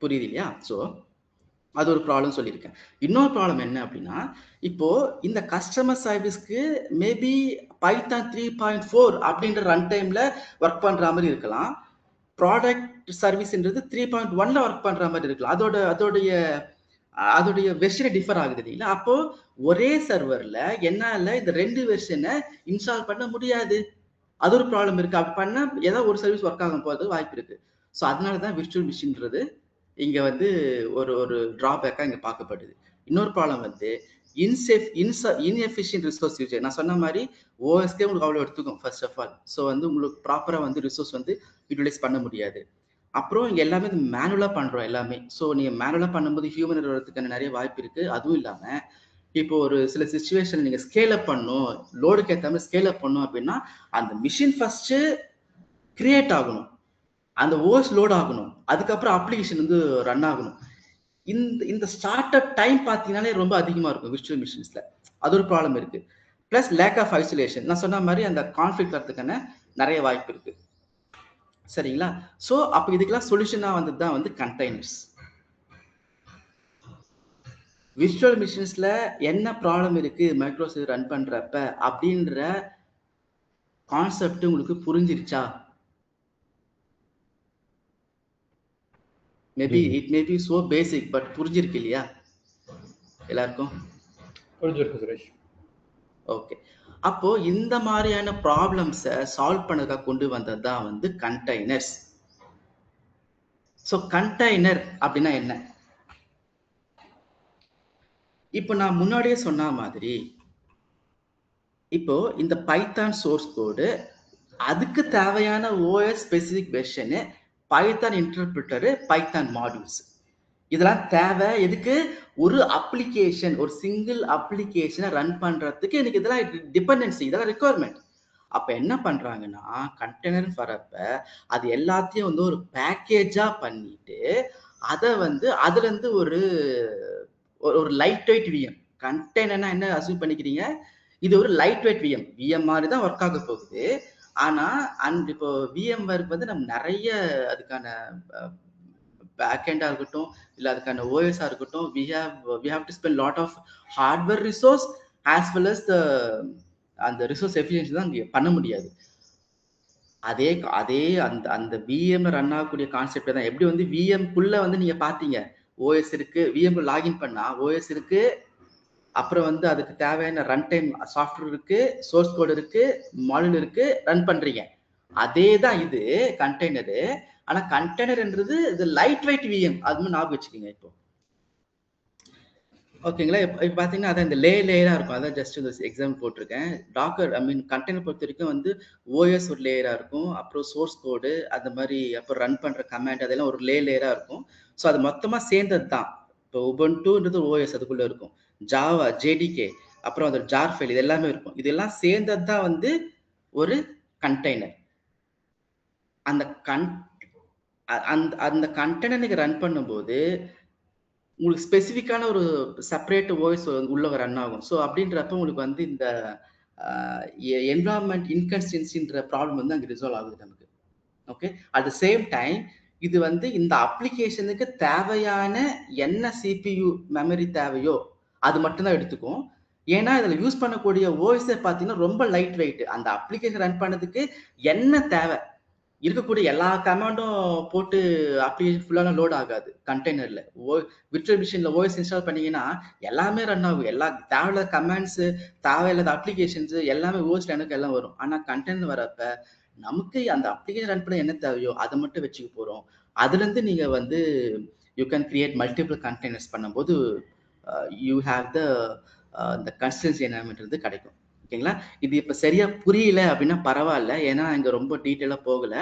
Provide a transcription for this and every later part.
புரியுது இல்லையா? ஸோ அது ஒரு ப்ராப்ளம் சொல்லியிருக்கேன். இன்னொரு ப்ராப்ளம் என்ன அப்படின்னா, இப்போ இந்த கஸ்டமர் சர்வீஸ்க்கு மேபி பைத்தான் 3.4 அப்படின்ற ரன் டைம்ல ஒர்க் பண்ற மாதிரி இருக்கலாம். ப்ராடக்ட் சர்வீஸ்ன்றது 3.1ல ஒர்க் பண்ற மாதிரி இருக்கலாம். அதோடைய வெர்ஷன் டிஃபர் ஆகுது இல்லைங்களா? அப்போ ஒரே சர்வர்ல என்னால இந்த 2 வெர்ஷனை இன்ஸ்டால் பண்ண முடியாது. அது ஒரு ப்ராப்ளம் இருக்கு. அப்படி பண்ணா ஏதாவது ஒரு சர்வீஸ் ஒர்க் ஆகாம போறது வாய்ப்பு இருக்கு. ஸோ அதனால தான் விர்ச்சுவல் மிஷின்றது இங்க வந்து ஒரு ஒரு டிராபேக்கா இங்க பார்க்கப்படுது. இன்னொரு ப்ராப்ளம் வந்து இன்எஃபிஷியன்ட் ரிசோர்ஸ் யூசேஜ். நான் சொன்ன மாதிரி ஓஎஸ்கே உங்களுக்கு அவ்வளோ எடுத்துக்கும் ஃபர்ஸ்ட் ஆஃப் ஆல். ஸோ வந்து உங்களுக்கு ப்ராப்பரா வந்து ரிசோர்ஸ் வந்து யூட்டிலைஸ் பண்ண முடியாது. அப்புறம் இங்க எல்லாமே மேனுவலா பண்றோம் எல்லாமே. ஸோ நீங்க மேனுவலா பண்ணும்போது ஹியூமன் எரர் வரதுக்கான நிறைய வாய்ப்பு இருக்கு. அதுவும் இல்லாம இப்போ ஒரு சில சிச்சுவேஷன் நீங்க ஸ்கேல் அப் பண்ணும், லோடுக்கு ஏற்ற மாதிரி ஸ்கேல் அப் பண்ணும் அப்படின்னா அந்த மிஷின் ஃபர்ஸ்ட் கிரியேட் ஆகணும், அந்த ஓஎஸ் லோட் ஆகணும், அதுக்கப்புறம் அப்ளிகேஷன் வந்து ரன் ஆகணும். இந்த ஸ்டார்ட் அப் டைம் பார்த்தீங்கன்னாலே ரொம்ப அதிகமா இருக்கும் விர்ச்சுவல் மிஷின்ஸ்ல. அது ஒரு ப்ராப்ளம் இருக்கு. Plus lack of isolation. நான் சொன்ன மாதிரி அந்த கான்ஃபிளிக்ட் வரதுக்கான நிறைய வாய்ப்பு இருக்கு. சரிங்களா? ஸோ அப்போ இதுக்கெல்லாம் சொல்யூஷனா வந்தது தான் வந்து கண்டெய்னர்ஸ். விர்ச்சுவல் மிஷின்ஸ்ல என்ன ப்ராப்ளம் இருக்கு மைக்ரோசர்வர் ரன் பண்றப்ப அப்படின்ற கான்செப்ட் உங்களுக்கு புரிஞ்சிருச்சா? Maybe it may be so basic, but புரிஞ்சிருக்கு இல்லையா எல்லாருக்கும்? புரிஞ்சிருக்கு சுரேஷ். ஓகே. அப்போ இந்த மாதிரியான ப்ராப்ளம்ஸை சால்வ் பண்ணதுக்காக கொண்டு வந்தது தான் வந்து கண்டெய்னர்ஸ். ஸோ கண்டெய்னர் அப்படின்னா என்ன? இப்போ நான் முன்னாடியே சொன்ன மாதிரி இப்போ இந்த பைத்தான் சோர்ஸ் கோடு, அதுக்கு தேவையான OS specific version, Python interpreter, Python modules, இதெல்லாம் தேவை. எதுக்கு? ஒரு அப்ளிகேஷன், ஒரு சிங்கிள் அப்ளிகேஷனை ரன் பண்றதுக்கு எனக்கு இதெல்லாம் டிபெண்டன்சி, இதெல்லாம் ரிக்குவயர்மெண்ட். அப்ப என்ன பண்றாங்கன்னா கண்டெய்னர் வரப்ப அது எல்லாத்தையும் வந்து ஒரு பேக்கேஜா பண்ணிட்டு அதை வந்து அதுல இருந்து ஒரு ஒரு லைட் வெயிட் விஎம். கண்டெய்னர்னா என்ன அசூம் பண்ணிக்கிறீங்க? இது ஒரு லைட் வெயிட் விஎம் மாதிரி தான் ஒர்க் ஆக போகுது. ஆனா இப்போ விஎம் ஒர்க் வந்து நம்ம நிறைய அதுக்கான பேக்எண்டா இருக்கட்டும், இல்ல அதுக்கான ஓஎஸ்ஆ இருக்கட்டும், we have to spend lot of hardware resource as well as அந்த ரிசோர்ஸ் எஃபிஷியன்சி தான் இங்க பண்ண முடியாது. அதே அதே அந்த அந்த விஎம் ரன் ஆகக்கூடிய கான்செப்ட் தான். எப்படி வந்து விஎம் குள்ள வந்து நீங்க பாத்தீங்க, ஓஎஸ் இருக்கு, விஎம் லாகின் பண்ணா ஓஎஸ் இருக்கு, அப்புறம் வந்து அதுக்கு தேவையான ரன் டைம் சாஃப்ட்வேர் இருக்கு, சோர்ஸ் கோட் இருக்கு, மாடியூல் இருக்கு, ரன் பண்றீங்க. அதே தான் இது கண்டெய்னரு. ஆனா கண்டெய்னர்ன்றது இது லைட் வெயிட் விஎம். அது ஞாபகம் வச்சுக்கோங்க. இப்போ ஓகேங்களா? இப்போ பார்த்தீங்கன்னா அதான் இந்த லேயரா இருக்கும். அதான் ஜஸ்ட் இந்த எக்ஸாம்பிள் போட்டிருக்கேன். டாக்கர் கண்டெய்னர் பொறுத்த வரைக்கும் வந்து ஓஎஸ் ஒரு லேயரா இருக்கும், அப்புறம் சோர்ஸ் கோடு அந்த மாதிரி, அப்புறம் ரன் பண்ற கமாண்ட் அதெல்லாம் ஒரு லேயரா இருக்கும். ஸோ அது மொத்தமா சேர்ந்தது தான். இப்போ உபுண்டுன்றது ஓஎஸ் அதுக்குள்ள இருக்கும், ஜாவா, ஜேடிகே, அப்புறம் அந்த ஜார் ஃபைல், இது எல்லாமே இருக்கும். இதெல்லாம் சேர்ந்தது தான் வந்து ஒரு கண்டெய்னர். அந்த அந்த கண்டெய்னர் நீங்க ரன் பண்ணும்போது உங்களுக்கு ஸ்பெசிஃபிக்கான ஒரு செப்பரேட் ஓஎஸ் உள்ள ரன் ஆகும். ஸோ அப்படின்றப்ப உங்களுக்கு வந்து இந்த என்விரான்மெண்ட் இன்கன்சிஸ்டன்சின்ற ப்ராப்ளம் வந்து அங்கே ரிசால்வ் ஆகுது நமக்கு. Okay. At the same time இது வந்து இந்த அப்ளிகேஷனுக்கு தேவையான என்ன சிபியு மெமரி தேவையோ அது மட்டும்தான் எடுத்துக்கும். ஏன்னா இதில் யூஸ் பண்ணக்கூடிய ஓஎஸ்ஸை பார்த்தீங்கன்னா ரொம்ப லைட் வெயிட். அந்த அப்ளிகேஷன் ரன் பண்ணதுக்கு என்ன தேவை, இருக்கக்கூடிய எல்லா கமாண்டும் போட்டு அப்ளிகேஷன் ஃபுல்லான லோட் ஆகாது கண்டெய்னர்ல. விர்ச்சுவல் மிஷின்ல ஓஎஸ் இன்ஸ்டால் பண்ணீங்கன்னா எல்லாமே ரன் ஆகும். எல்லா தேவையில்லாத கமாண்ட்ஸ், தேவையில்லாத அப்ளிகேஷன்ஸ் எல்லாமே ஓஎஸ்ல எனக்கு எல்லாம் வரும். ஆனா கண்டெய்னர் வரப்ப நமக்கு அந்த அப்ளிகேஷன் ரன் பண்ண என்ன தேவையோ அதை மட்டும் வச்சுக்க போறோம். அதுல இருந்து நீங்க வந்து you can create multiple containers பண்ணும்போது you have the consistency environment கிடைக்கும். ஓகேங்களா? இது இப்ப சரியா புரியல அப்படின்னா பரவாயில்ல, ஏன்னா இங்க ரொம்ப டீட்டெயிலா போகல.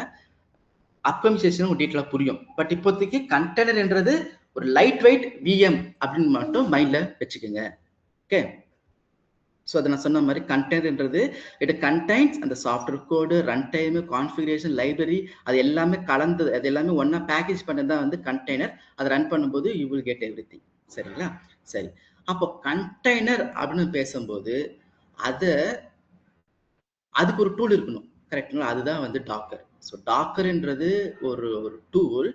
அப்கமிங் செஷன் டீட்டெயிலா புரியும். பட் இப்போதைக்கு கண்டெய்னர் என்றது ஒரு லைட் வெயிட் விஎம் அப்படின்னு மட்டும் மைண்ட்ல வச்சுக்கோங்க. ஓகே. ஸோ அதை நான் சொன்ன மாதிரி கண்டெய்னர்ன்றது இட் கண்டைன்ஸ் அந்த சாஃப்ட்வேர் கோடு, ரன் டைம், கான்ஃபிகரேஷன், லைப்ரரி, அது எல்லாமே கலந்தது, அது எல்லாமே ஒன்னா பேக்கேஜ் பண்ணது தான் வந்து கண்டெய்னர். அதை ரன் பண்ணும்போது யூ வில் கெட் எவ்ரிதிங். சரிங்களா? சரி. அப்போ கண்டெய்னர் அப்படின்னு பேசும்போது அதுக்கு ஒரு டூல் இருக்கணும். கரெக்டுங்களா? அதுதான் வந்து டாக்கர். ஸோ டாக்கர்ன்றது ஒரு டூல்.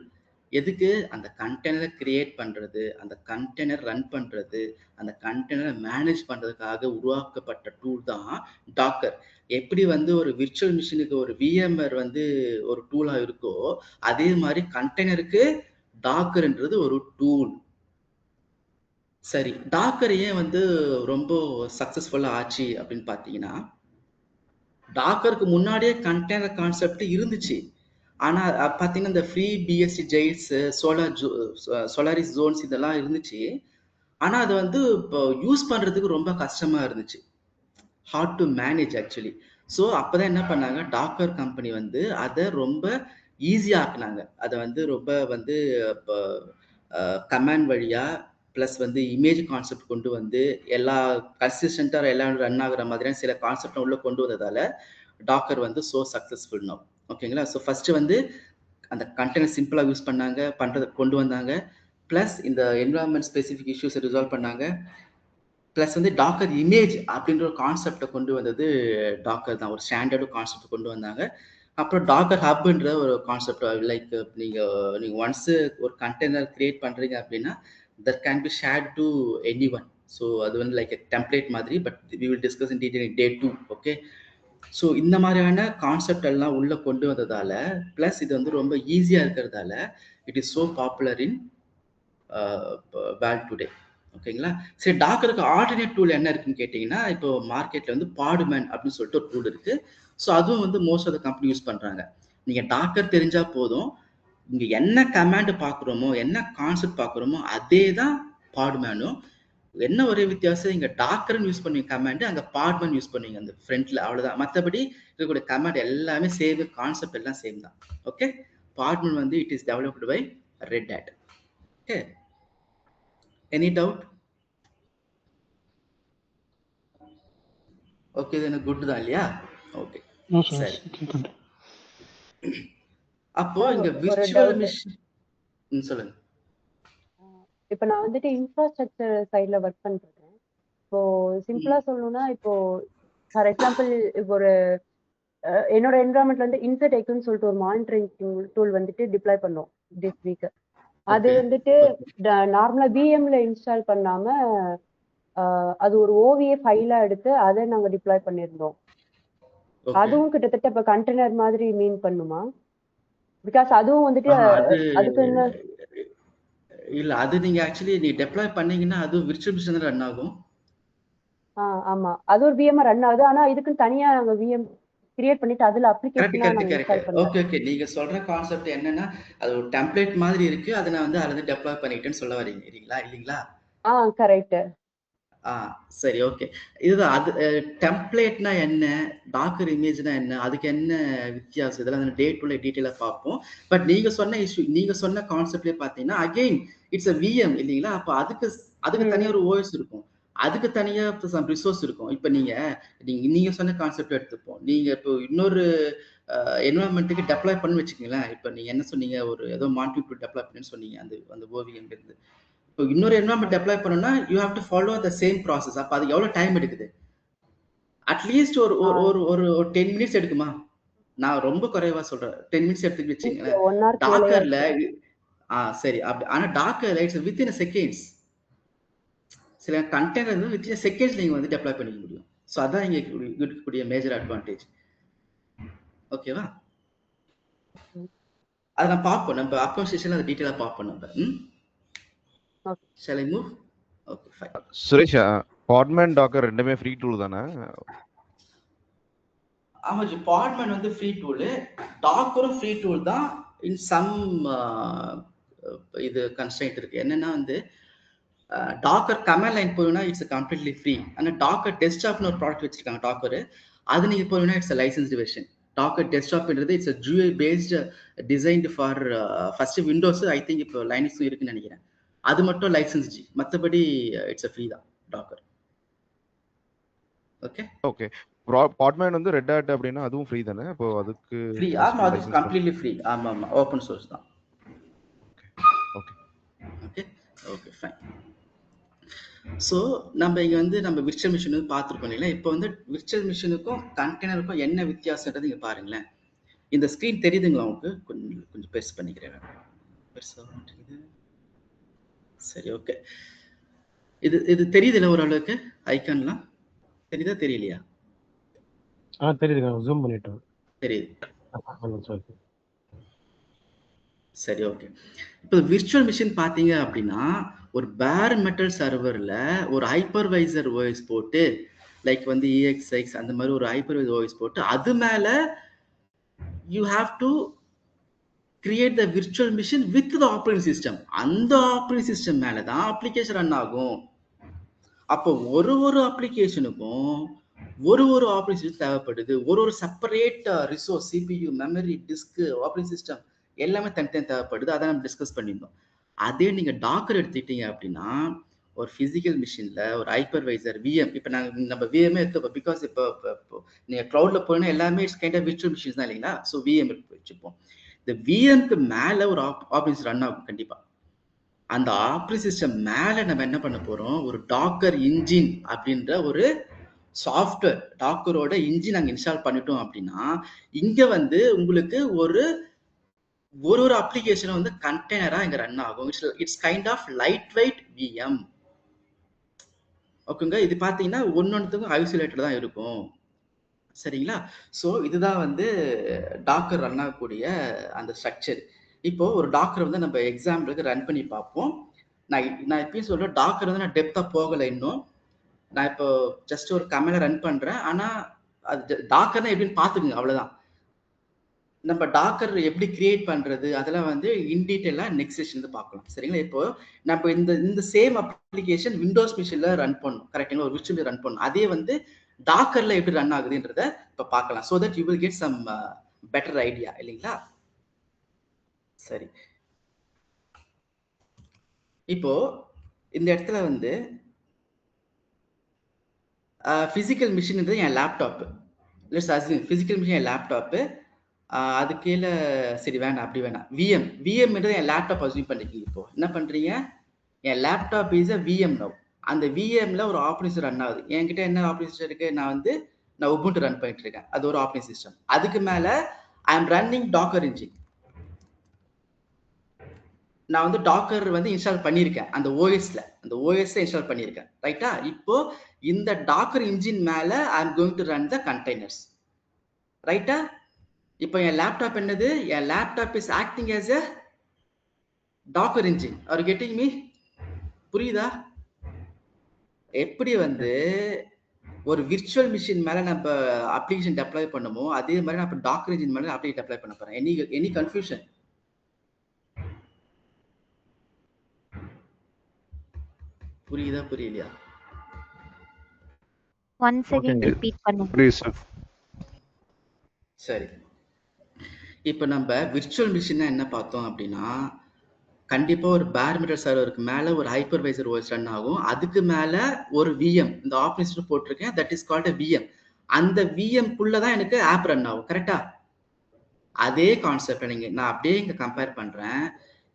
எதுக்கு? அந்த கண்டெய்னரை கிரியேட் பண்றது, அந்த கண்டெய்னர் ரன் பண்றது, அந்த கண்டெய்னரை மேனேஜ் பண்றதுக்காக உருவாக்கப்பட்ட டூல் தான் டாக்கர். எப்படி வந்து ஒரு விர்ச்சுவல் மிஷினுக்கு ஒரு விஎம்ஆர் வந்து ஒரு டூலா இருக்கோ, அதே மாதிரி கண்டெய்னருக்கு டாக்கர்ன்றது ஒரு டூல். சரி, டாக்கர் ஏன் வந்து ரொம்ப சக்சஸ்ஃபுல்லா ஆச்சு அப்படின்னு பார்த்தீங்கன்னா, டாக்கருக்கு முன்னாடியே கண்டெய்னர் கான்செப்ட் இருந்துச்சு. ஆனா பார்த்தீங்கன்னா, இந்த free BST jails, Solaris Jones இதெல்லாம் இருந்துச்சு. ஆனா அது வந்து இப்போ யூஸ் பண்றதுக்கு ரொம்ப கஷ்டமா இருந்துச்சு. Hard to manage actually. So அப்பதான் என்ன பண்ணாங்க, டாக்கர் கம்பெனி வந்து அதை ரொம்ப ஈஸியா ஆக்குனாங்க. அதை வந்து ரொம்ப வந்து இப்போ கமாண்ட் வழியா ப்ளஸ் வந்து இமேஜ் கான்செப்ட் கொண்டு வந்து எல்லா கன்சிஸ்டண்டா எல்லாம் ரன் ஆகுற மாதிரியான சில கான்செப்ட் உள்ள கொண்டு வந்ததால டாக்கர் வந்து சோ சக்சஸ்ஃபுல் நவ். ஓகேங்களா? ஸோ ஃபர்ஸ்ட் வந்து அந்த கண்டெய்னர் சிம்பிளா யூஸ் பண்ணாங்க, பண்றத கொண்டு வந்தாங்க. பிளஸ் இந்த என்விரான்மெண்ட் ஸ்பெசிஃபிக் இஷ்யூஸை ரிசால்வ் பண்ணாங்க. பிளஸ் வந்து டாக்கர் இமேஜ் அப்படின்ற ஒரு கான்செப்டை கொண்டு வந்தது டாக்கர் தான். ஒரு ஸ்டாண்டர்டு கான்செப்ட் கொண்டு வந்தாங்க. அப்புறம் டாக்கர் ஹப்ன்ற ஒரு கான்செப்ட், லைக் நீங்க நீங்க ஒன்ஸ் ஒரு கண்டெய்னர் கிரியேட் பண்றீங்க அப்படின்னா that can be shared to any one. So அது வந்து லைக் டெம்ப்ளேட் மாதிரி, but we will discuss in detail in day 2. Okay. So இந்த மாதிரியான கான்செப்ட் எல்லாம் உள்ள கொண்டு வந்ததால, பிளஸ் இது வந்து ரொம்ப ஈஸியா இருக்கிறதால it is so popular in world today. ஓகேங்களா? சரி, டாக்கருக்கு ஆல்டர்னேட் டூல் என்ன இருக்குன்னு கேட்டீங்கன்னா, இப்போ மார்க்கெட்ல வந்து பாடுமேன் அப்படின்னு சொல்லிட்டு ஒரு டூல் இருக்கு. ஸோ அதுவும் வந்து most of the company use பண்றாங்க. நீங்க டாக்கர் தெரிஞ்சா போதும், இங்க என்ன கமாண்ட் பார்க்குறோமோ, என்ன கான்செப்ட் பார்க்குறோமோ அதே தான் பாடுமேனும். என்ன ஒரே வித்தியாசம், இங்க டாக்கர்னு யூஸ் பண்ணுவீங்க கமாண்ட், அங்க பாட்மேன் யூஸ் பண்ணுவீங்க அந்த ஃப்ரண்ட்ல, அவ்வளவுதான். மற்றபடி இருக்கக்கூடிய கமாண்ட் எல்லாமே சேம், கான்செப்ட் எல்லாம் சேம் தான். ஓகே. பாட்மேன் வந்து it is developed by Red Hat. Okay. Any doubt? Okay, இது எனக்கு குட் தான் இல்லையா? ஓகே. No, sir. சரி, Okay, good. அப்போ சார் இங்க ஒரு விர்ச்சுவல் டவுட். மிஷின் சொல்லுங்க. இப்போ நான் வந்துட்டு இன்ஃப்ராஸ்ட்ரக்சர் சைட்ல ஒர்க் பண்ணிருக்கேன். இப்போ சிம்பிளா சொல்லணும்னா, இப்போ ஃபார் எக்ஸாம்பிள் இப்போ ஒரு என்னோட என்வரான்மெண்ட்ல வந்து இன்செட் சொல்லிட்டு ஒரு மானிட்டரிங் டூல் வந்துட்டு டிப்ளாய் பண்ணோம் திஸ் வீக். அது Okay. வந்துட்டு நார்மலா விஎம்ல இன்ஸ்டால் பண்ணாம அது ஒரு ஓவிய ஃபைலா எடுத்து அதை நாங்க டிப்ளாய் பண்ணியிருந்தோம். Okay. அதுவும் கிட்டத்தட்ட இப்ப கண்டெய்னர் மாதிரி மீன் பண்ணுமா? பிகாஸ் அதுவும் வந்துட்டு அது அதுக்கு என்ன? இல்ல, அது நீங்க ஆக்சுவலி நீங்க டெப்ளாய் பண்ணீங்கன்னா அது விர்ச்சுவல் மிஷின் ரன் ஆகும். ஆமா, அது ஒரு விஎம் ரன் ஆகுது. ஆனா இதுக்குன்னு தனியா நாங்க விஎம் கிரியேட் பண்ணிட்டு அதுல கரெக்ட் அப்ளிகேஷனா கரெக்ட் நாங்க கரெக்ட். இன்ஸ்டால் பண்ணல. ஓகே ஓகே, நீங்க சொல்ற கான்செப்ட் என்னன்னா அது ஒரு டெம்ப்ளேட் மாதிரி இருக்கு, அதை நான் வந்து அதுல டெப்ளாய் பண்ணிட்டேன்னு சொல்ல வரீங்க இல்லீங்களா? கரெக்ட். சரி, ஓகே. இதுதான் அது. டெம்ப்ளேட்னா என்ன, டாக்கர் இமேஜ்னா என்ன, அதுக்கு என்ன வித்தியாசம், இதெல்லாம் டே டு டே டீட்டெயிலா பார்ப்போம். பட் நீங்க சொன்ன இஷ்யூ, நீங்க சொன்ன கான்செப்ட்லயே பாத்தீங்கன்னா அகைன் இட்ஸ் a விஎம் இல்லீங்களா? அப்ப அதுக்கு தனியா ஒரு ஓஎஸ் இருக்கும், அதுக்கு தனியா சம் ரிசோர்ஸ் இருக்கும். இப்ப நீங்க நீங்க சொன்ன கான்செப்ட் எடுத்துப்போம். நீங்க இப்போ இன்னொரு என்வரான்மெண்ட்டுக்கு டெப்ளாய் பண்ணு வச்சுக்கீங்களேன். இப்ப நீங்க என்ன சொன்னீங்க, ஒரு ஏதோ மாடியூல் டெப்ளாய் பண்ணுன்னு சொன்னீங்க, அந்த அந்த ஓவியம் இருந்து இப்போ இன்னொரு என்வரான்மெண்ட் டெப்ளாய் பண்ணணும்னா you have to follow the same process. அப்ப அது எவ்வளவு டைம் எடுக்குது? அட்லீஸ்ட் ஒரு ஒரு ஒரு ஒரு 10 மினிட்ஸ் எடுக்குமா? நான் ரொம்ப குறைவா சொல்றேன். 10 மினிட்ஸ் எடுத்துட்டு வச்சுங்களேன். 1 hour டாக்கர்ல சரி, அப்படி ஆனா டாக்கர்ல இட்ஸ் வித்தின் செகண்ட்ஸ். சில கண்டெய்னர் வந்து வித்தின் செகண்ட்ஸ் நீங்க வந்து டெப்ளாய் பண்ணிக்க முடியும். ஸோ அதான் இங்க இருக்கக்கூடிய மேஜர் அட்வான்டேஜ். ஓகேவா? அதை நான் பார்ப்போம், நம்ம அப்கமிங் செஷன்ல அதை டீட்டெயிலா பார்ப்போம் நம்ம. Shall I move? Okay, fine. Suresh, Postman Docker ரெண்டுமே ஃப்ரீ டூல் தானே? ஆமா ஜி, பாட்மேன் வந்து ஃப்ரீ டூல், டாக்கரும் ஃப்ரீ டூல் தான். இன் சம் இது கன்ஸ்ட்ரெயின்ட் இருக்கு. என்னன்னா வந்து டாக்கர் கமாண்ட் லைன் போயினா இட்ஸ் கம்ப்ளீட்லி ஃப்ரீ. ஆனால் டாக்கர் டெஸ்க்டாப்னு ஒரு ப்ராடக்ட் வச்சிருக்காங்க டாக்கர், அது நீங்க போயினா இட்ஸ் லைசன்ஸ்டு வெர்ஷன். டாக்கர் டெஸ்க்டாப்ன்றது it's GUI based, designed for first Windows, I think இப்போ லைனக்ஸும் இருக்குன்னு நினைக்கிறேன். அது மட்டும் லைசன்ஸ் ஜி, மற்றபடி இட்ஸ் ஃப்ரீ தான் டாக்கர். Okay okay. பாட்மேன் வந்து ரெட் ஹேட் அப்படின்னா அதுவும் ஃப்ரீ தானே? அப்போ அதுக்கு ஃப்ரீ. ஆமா, அது கம்ப்ளீட்லி ஃப்ரீ. ஆமா ஆமா, ஓபன் சோர்ஸ் தான். Okay okay okay, fine. So நம்ம இங்க வந்து நம்ம விர்ச்சுவல் மிஷின் பார்த்துருக்கோம் இல்லைங்களா? இப்போ வந்து விர்ச்சுவல் மிஷினுக்கும் கண்டெய்னருக்கும் என்ன வித்தியாசம்ன்றது இங்க பாருங்களேன். இந்த ஸ்கிரீன் தெரியுதுங்களா உங்களுக்கு? கொஞ்சம் பெருசு பண்ணிக்கிறேன். பெருசா மாட்டேங்குது. சரி, ஓகே. இது இது தெரியுதுல்ல ஓரளவுக்கு ஐகான்லாம் தெரியுதா தெரியலையா? தெரியுதுங்க. ஜூம் பண்ணிட்டேன். தெரியுது. சரி. சரி, ஓகே. இப்போ விர்ச்சுவல் மிஷின் பார்த்தீங்க அப்படின்னா ஒரு பேர் மெட்டல் சர்வர்ல ஒரு ஹைப்பர்வைசர் ஓஎஸ் போட்டு லைக் வந்து EXX அந்த மாதிரி ஒரு ஹைப்பர்வைசர் ஓஎஸ் போட்டு அது மேல you have to create the virtual machine with the operating system. அந்த ஆப்ரேட்டிங் சிஸ்டம் மேல தான் அப்ளிகேஷன் ரன் ஆகும். அப்போ ஒரு அப்ளிகேஷனுக்கும் ஒரு ஆப்ரேட்டிங் சிஸ்டம் தேவைப்படுது. ஒரு separate resource, CPU, memory, disk, operating system எல்லாமே தனித்தனி தேவைப்படுது. அதை நம்ம டிஸ்கஸ் பண்ணியிருந்தோம். அதே நீங்க டாக்கர் எடுத்துக்கிட்டீங்க அப்படின்னா ஒரு பிசிக்கல் மிஷின்ல ஒரு ஹைப்பர்வைசர் VM, இப்போ நம்ம VM எடுத்துப்போம். பிகாஸ் இப்போ நீங்க கிளவுட்ல போனா எல்லாமே it's kind of virtual machines தான் இல்லைங்களா? ஸோ VM வச்சுப்போம். இந்த VMக்கு மேல ஒரு ஆப்ரேட்டிங் ரன் ஆகும் கண்டிப்பா. அந்த ஆப்ரேட்டிங் சிஸ்டம் மேல நம்ம என்ன பண்ண போறோம், ஒரு டாக்கர் இன்ஜின் அப்படின்ற ஒரு சாஃப்ட்வேர், டாக்கரோட இன்ஜின் நாங்க இன்ஸ்டால் பண்ணிட்டோம் அப்படின்னா இங்க வந்து உங்களுக்கு ஒரு அப்ளிகேஷன் வந்து கண்டெய்னரா இங்க ரன் ஆகும். It's kind of lightweight VM. ஓகேங்க. இது பாத்தீங்கன்னா ஒன்னொன்னுத்துக்கும் ஐசோலேட்டட் தான் இருக்கும். சரிங்களா? ஸோ இதுதான் வந்து டாக்கர் ரன் ஆகக்கூடிய அந்த ஸ்ட்ரக்சர். இப்போ ஒரு டாக்கர் வந்து நம்ம எக்ஸாம்பிளுக்கு ரன் பண்ணி பார்ப்போம். நான் எப்பயும் சொல்றேன், டாக்கர் வந்து நான் டெப்தா போகலை இன்னும். நான் இப்போ ஜஸ்ட் ஒரு கமெண்ட்ல ரன் பண்றேன். ஆனா அது டாக்கர்னா எப்படின்னு பாத்துக்குங்க, அவ்வளவுதான். நம்ம டாக்கர் எப்படி கிரியேட் பண்றது அதெல்லாம் வந்து இன் டீடைலா நெக்ஸ்ட் செஷன்ல பார்க்கலாம். சரிங்களா? இப்போ நம்ம இந்த சேம் அப்ளிகேஷன் விண்டோஸ் மிஷின்ல ரன் பண்ணணும். கரெக்ட்டுங்களா? ஒரு விர்ச்சுவல் ரன் பண்ணணும். அதே வந்து டாக்கர்ல எப்படி ரன் ஆகுதுன்றத இப்ப பார்க்கலாம். So that you will get some better idea இல்லைங்களா? சரி, இப்போ இந்த இடத்துல வந்து பிசிக்கல் மிஷின் என் laptop. Let's assume physical machine என் லேப்டாப். அது கீழே சரி வேணாம், அப்படி வேணாம். விஎம்ன்றது என் லேப்டாப் அஸ்யூம் பண்ணிக்கிங்க. இப்போ என்ன பண்றீங்க, என் laptop is a VM now. அந்த விஎம்ல ஒரு ஆப்ரேட்டிங் ரன் ஆகுது. என்கிட்ட என்ன ஆப்ரேட்டிங் இருக்கு, நான் உபுண்டு ரன் பண்ணிட்டு இருக்கேன். அது ஒரு ஆப்ரேட்டிங் சிஸ்டம். அதுக்கு மேல I am running Docker engine. நான் வந்து டாக்கர் வந்து இன்ஸ்டால் பண்ணியிருக்கேன் அந்த ஓஎஸ்ல, அந்த ஓஎஸ் இன்ஸ்டால் பண்ணியிருக்கேன். ரைட்டா? இப்போ இந்த டாக்கர் இன்ஜின் மேல I am going to run the containers. ரைட்டா? இப்போ என் லேப்டாப் என்னது, என் laptop is acting as a Docker engine. Are getting me? புரியுதா? எப்படி வந்து ஒரு விர்ச்சுவல் மிஷின் மேல நம்ம அப்ளிகேஷன் டெப்ளாய் பண்ணுமோ அதே மாதிரி நான் டாக்கர் இன்ஜின் மேல அப்ளிகேஷன் டெப்ளாய் பண்ண போறேன். Any confusion? புரியுதா புரியலையா? once again Okay. repeat பண்ணுங்க. Please sir. சரி, இப்போ நம்ம விர்ச்சுவல் மிஷின் என்ன பார்த்தோம் அப்படின்னா கண்டிப்பா ஒரு பேர் மெட்டல் சர்வருக்கு மேல ஒரு ஹைப்பர்வைசர் ஓஎஸ் ரன் ஆகும். அதுக்கு மேல ஒரு விஎம், இந்த ஆப்ரேட்டிங் போட்டிருக்கேன், that is called a VM. அந்த விஎம் குள்ள தான் எனக்கு ஆப் ரன் ஆகும். கரெக்டா? அதே கான்செப்ட் நான் அப்படியே இங்க கம்பேர் பண்றேன்.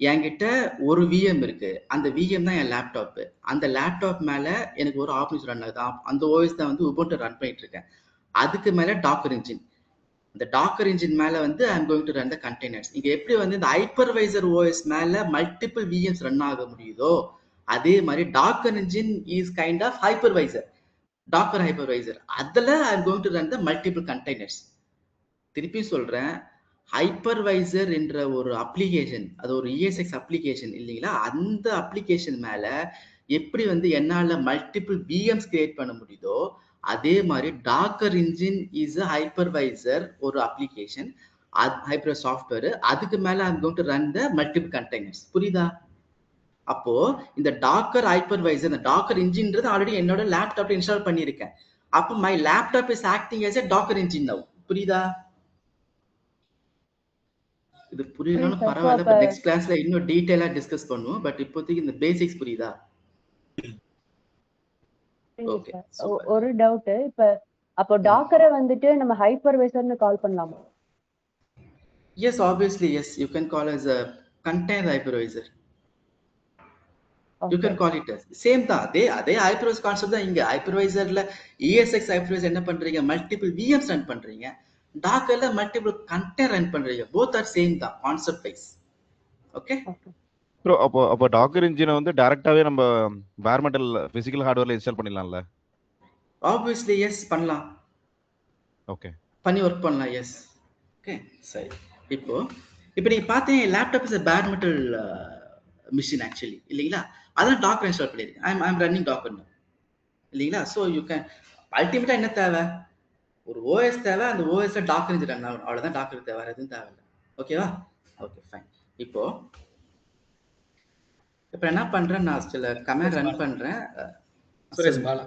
என்கிட்ட ஒரு விஎம் இருக்கு. அந்த விஎம் தான் என் லேப்டாப். அந்த லேப்டாப் மேல எனக்கு ஒரு ஆப்ரேட்டிங் ரன் ஆகுது. அந்த ஓஎஸ் தான் வந்து உபுண்டு ரன் பண்ணிட்டு இருக்கேன். அதுக்கு மேல டாக்கர் இன்ஜின். இந்த டாக்கர் இன்ஜின் மேல வந்து I am going to run the containers. இங்க எப்படி வந்து இந்த ஹைப்பர்வைசர் ஓஎஸ் மேல மல்டிபிள் விஎம்ஸ் ரன் ஆக முடியுதோ அதே மாதிரி Docker engine is kind of hypervisor, Docker hypervisor. அதுல I am going to run the multiple containers. திருப்பி சொல்றேன், ஹைப்பர்வைசர் என்ற ஒரு அப்ளிகேஷன், அது ஒரு ESX அப்ளிகேஷன் இல்லைங்களா? அந்த அப்ளிகேஷன் மேல எப்படி வந்து என்னால மல்டிபிள் விஎம்ஸ் கிரியேட் பண்ண முடியுதோ அதே மாதிரி Docker engine is a hypervisor, ஒரு அப்ளிகேஷன், ஹைப்பர் சாஃப்ட்வேர். அதுக்கு மேல I'm going to run the multiple containers. புரியுதா? அப்போ இந்த டாக்கர் ஹைப்பர்வைசர், இந்த டாக்கர் இன்ஜின்றது ஆல்ரெடி என்னோட லேப்டாப்ல இன்ஸ்டால் பண்ணியிருக்கேன். அப்போ my laptop is acting as a Docker engine now. புரியுதா? இது புரியலனாலும் பரவாயில்ல. பட் நெக்ஸ்ட் கிளாஸ்ல இன்னும் டீடைலா டிஸ்கஸ் பண்ணுவோம். பட் இப்போதைக்கு இந்த பேசிக்ஸ் புரியுதா? ஓகே, ஒரு டவுட். இப்ப அப்போ டாக்கரை வந்துட்டு நம்ம ஹைப்பர்வைசர்னு கால் பண்ணலாமா? Yes, obviously, yes. You can call as a container hypervisor. You can call it as same தான். அதே hypervisor கான்செப்ட் தான் இங்க. ஹைப்பர்வைசர்ல ESX ஹைப்பர்வைசர் என்ன பண்றீங்க, மல்டிபிள் VMs ரன் பண்றீங்க. டாக்கர்ல மல்டிபிள் கண்டெய்னர் ரன் பண்றீங்க. போத் ஆர் சேம் தான் கான்செப்ட் வைஸ். ஓகே. ப்ரோ அப்போ டாக்கர் இன்ஜினை வந்து டைரக்டாவே நம்ம பேர் மெட்டல் பிசிக்கல் ஹார்ட்வேர்ல இன்ஸ்டால் பண்ணிடலாம்ல? ஆப்வியஸ்லி எஸ், பண்ணலாம். ஓகே. பண்ணி ஒர்க் பண்ணலாம். எஸ். ஓகே சரி. இப்போ நீங்க பார்த்தீங்க laptop is bare metal machine actually இல்லைங்களா? அதான் டாக்கர் இன்ஸ்டால் பண்ணியிருக்கேன். ஐம் ரன்னிங் டாக்கர் இல்லைங்களா? ஸோ யூ கேன் அல்டிமேட்டா என்ன தேவை, ஒரு ஓஎஸ் தேவை, அந்த ஓஎஸ்ல டாக்கர் இன்ஜின் ரன் ஆகும், அவ்வளோதான் டாக்கர் தேவை, வேறு எதுவும் தேவையில்லை. ஓகேவா? Okay fine. இப்போ என்ன பண்றேன், நான் சில கமெண்ட் ரன் பண்றேன். சுரேஷ் பாலா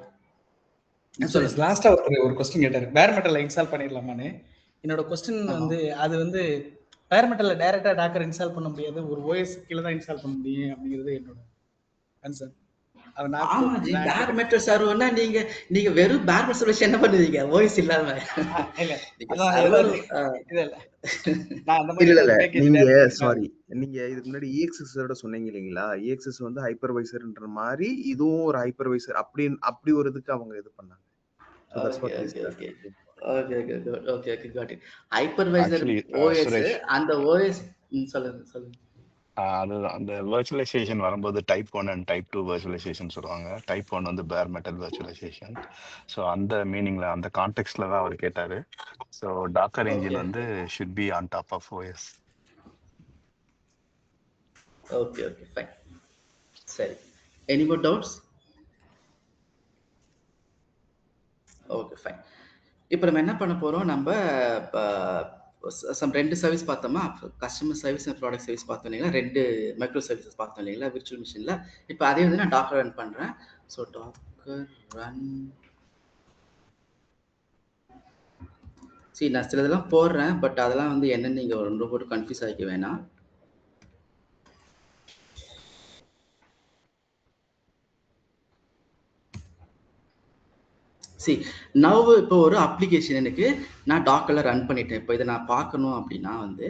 சுரேஷ் லாஸ்டா ஒரு கொஸ்டின் கேட்டாரு, பேர் மெட்டல்ல இன்ஸ்டால் பண்ணிடலாமான்னு. என்னோட கொஸ்டின் வந்து அது வந்து பேர் மெட்டல்ல டைரக்டா டாக்கர் இன்ஸ்டால் பண்ண முடியாது, ஒரு ஓஎஸ் கீழ தான் இன்ஸ்டால் பண்ண முடியும் அப்படிங்கிறது என்னோட கன்சர்ன். ஆமா ஜி, பேர் மெட்டல் சர்வர்னா நீங்க வெறும் பேர் மெட்டல் சர்வர் என்ன பண்ணுவீங்க ஓஎஸ் இல்லாம? நீங்க சாரி, நீங்க இதுக்கு முன்னாடி EXS ஓட சொன்னீங்க இல்லீங்களா? EXS வந்து ஹைப்பர்வைசர்ன்ற மாதிரி இதுவும் ஒரு ஹைப்பர்வைசர் அப்படி ஒரு இதுக்கு அவங்க இது பண்ணாங்க. Okay got it. Hypervisor OS, அந்த ஓஎஸ் சொல்லுங்க. அது அந்த வர்ச்சுவலைசேஷன் வரும்போது டைப் 1 அண்ட் டைப் 2 வர்ச்சுவலைசேஷன் சொல்லுவாங்க. டைப் 1 வந்து பேர் மெட்டல் வர்ச்சுவலைசேஷன். ஸோ அந்த மீனிங்ல அந்த கான்டெக்ட்ல தான் அவர் கேட்டாரு. ஸோ டாக்கர் இன்ஜின் வந்து should be on top of OS. Okay fine. சரி, any more doubts? Okay fine. இப்போ நம்ம என்ன பண்ண போறோம், நம்ம ரெண்டு சர்வீஸ் பார்த்தோமா, customer service and product service பார்த்தோம் இல்லைங்களா, ரெண்டு மைக்ரோ சர்வீசஸ் பார்த்தோம் இல்லைங்களா விர்ச்சுவல் மிஷினில். இப்போ அதே வந்து நான் டாக்கர் ரன் பண்ணுறேன். ஸோ டாக்கர் ரன், சரி நான் சில இதெல்லாம் போடுறேன், பட் அதெல்லாம் வந்து என்னன்னு நீங்கள் ரொம்ப போட்டு கன்ஃபியூஸ் ஆகிக்க வேணாம். சரி நவ் இப்போ ஒரு அப்ளிகேஷன் எனக்கு நான் டாக்கர்ல ரன் பண்ணிட்டேன். இப்போ இதை நான் பார்க்கணும் அப்படின்னா வந்து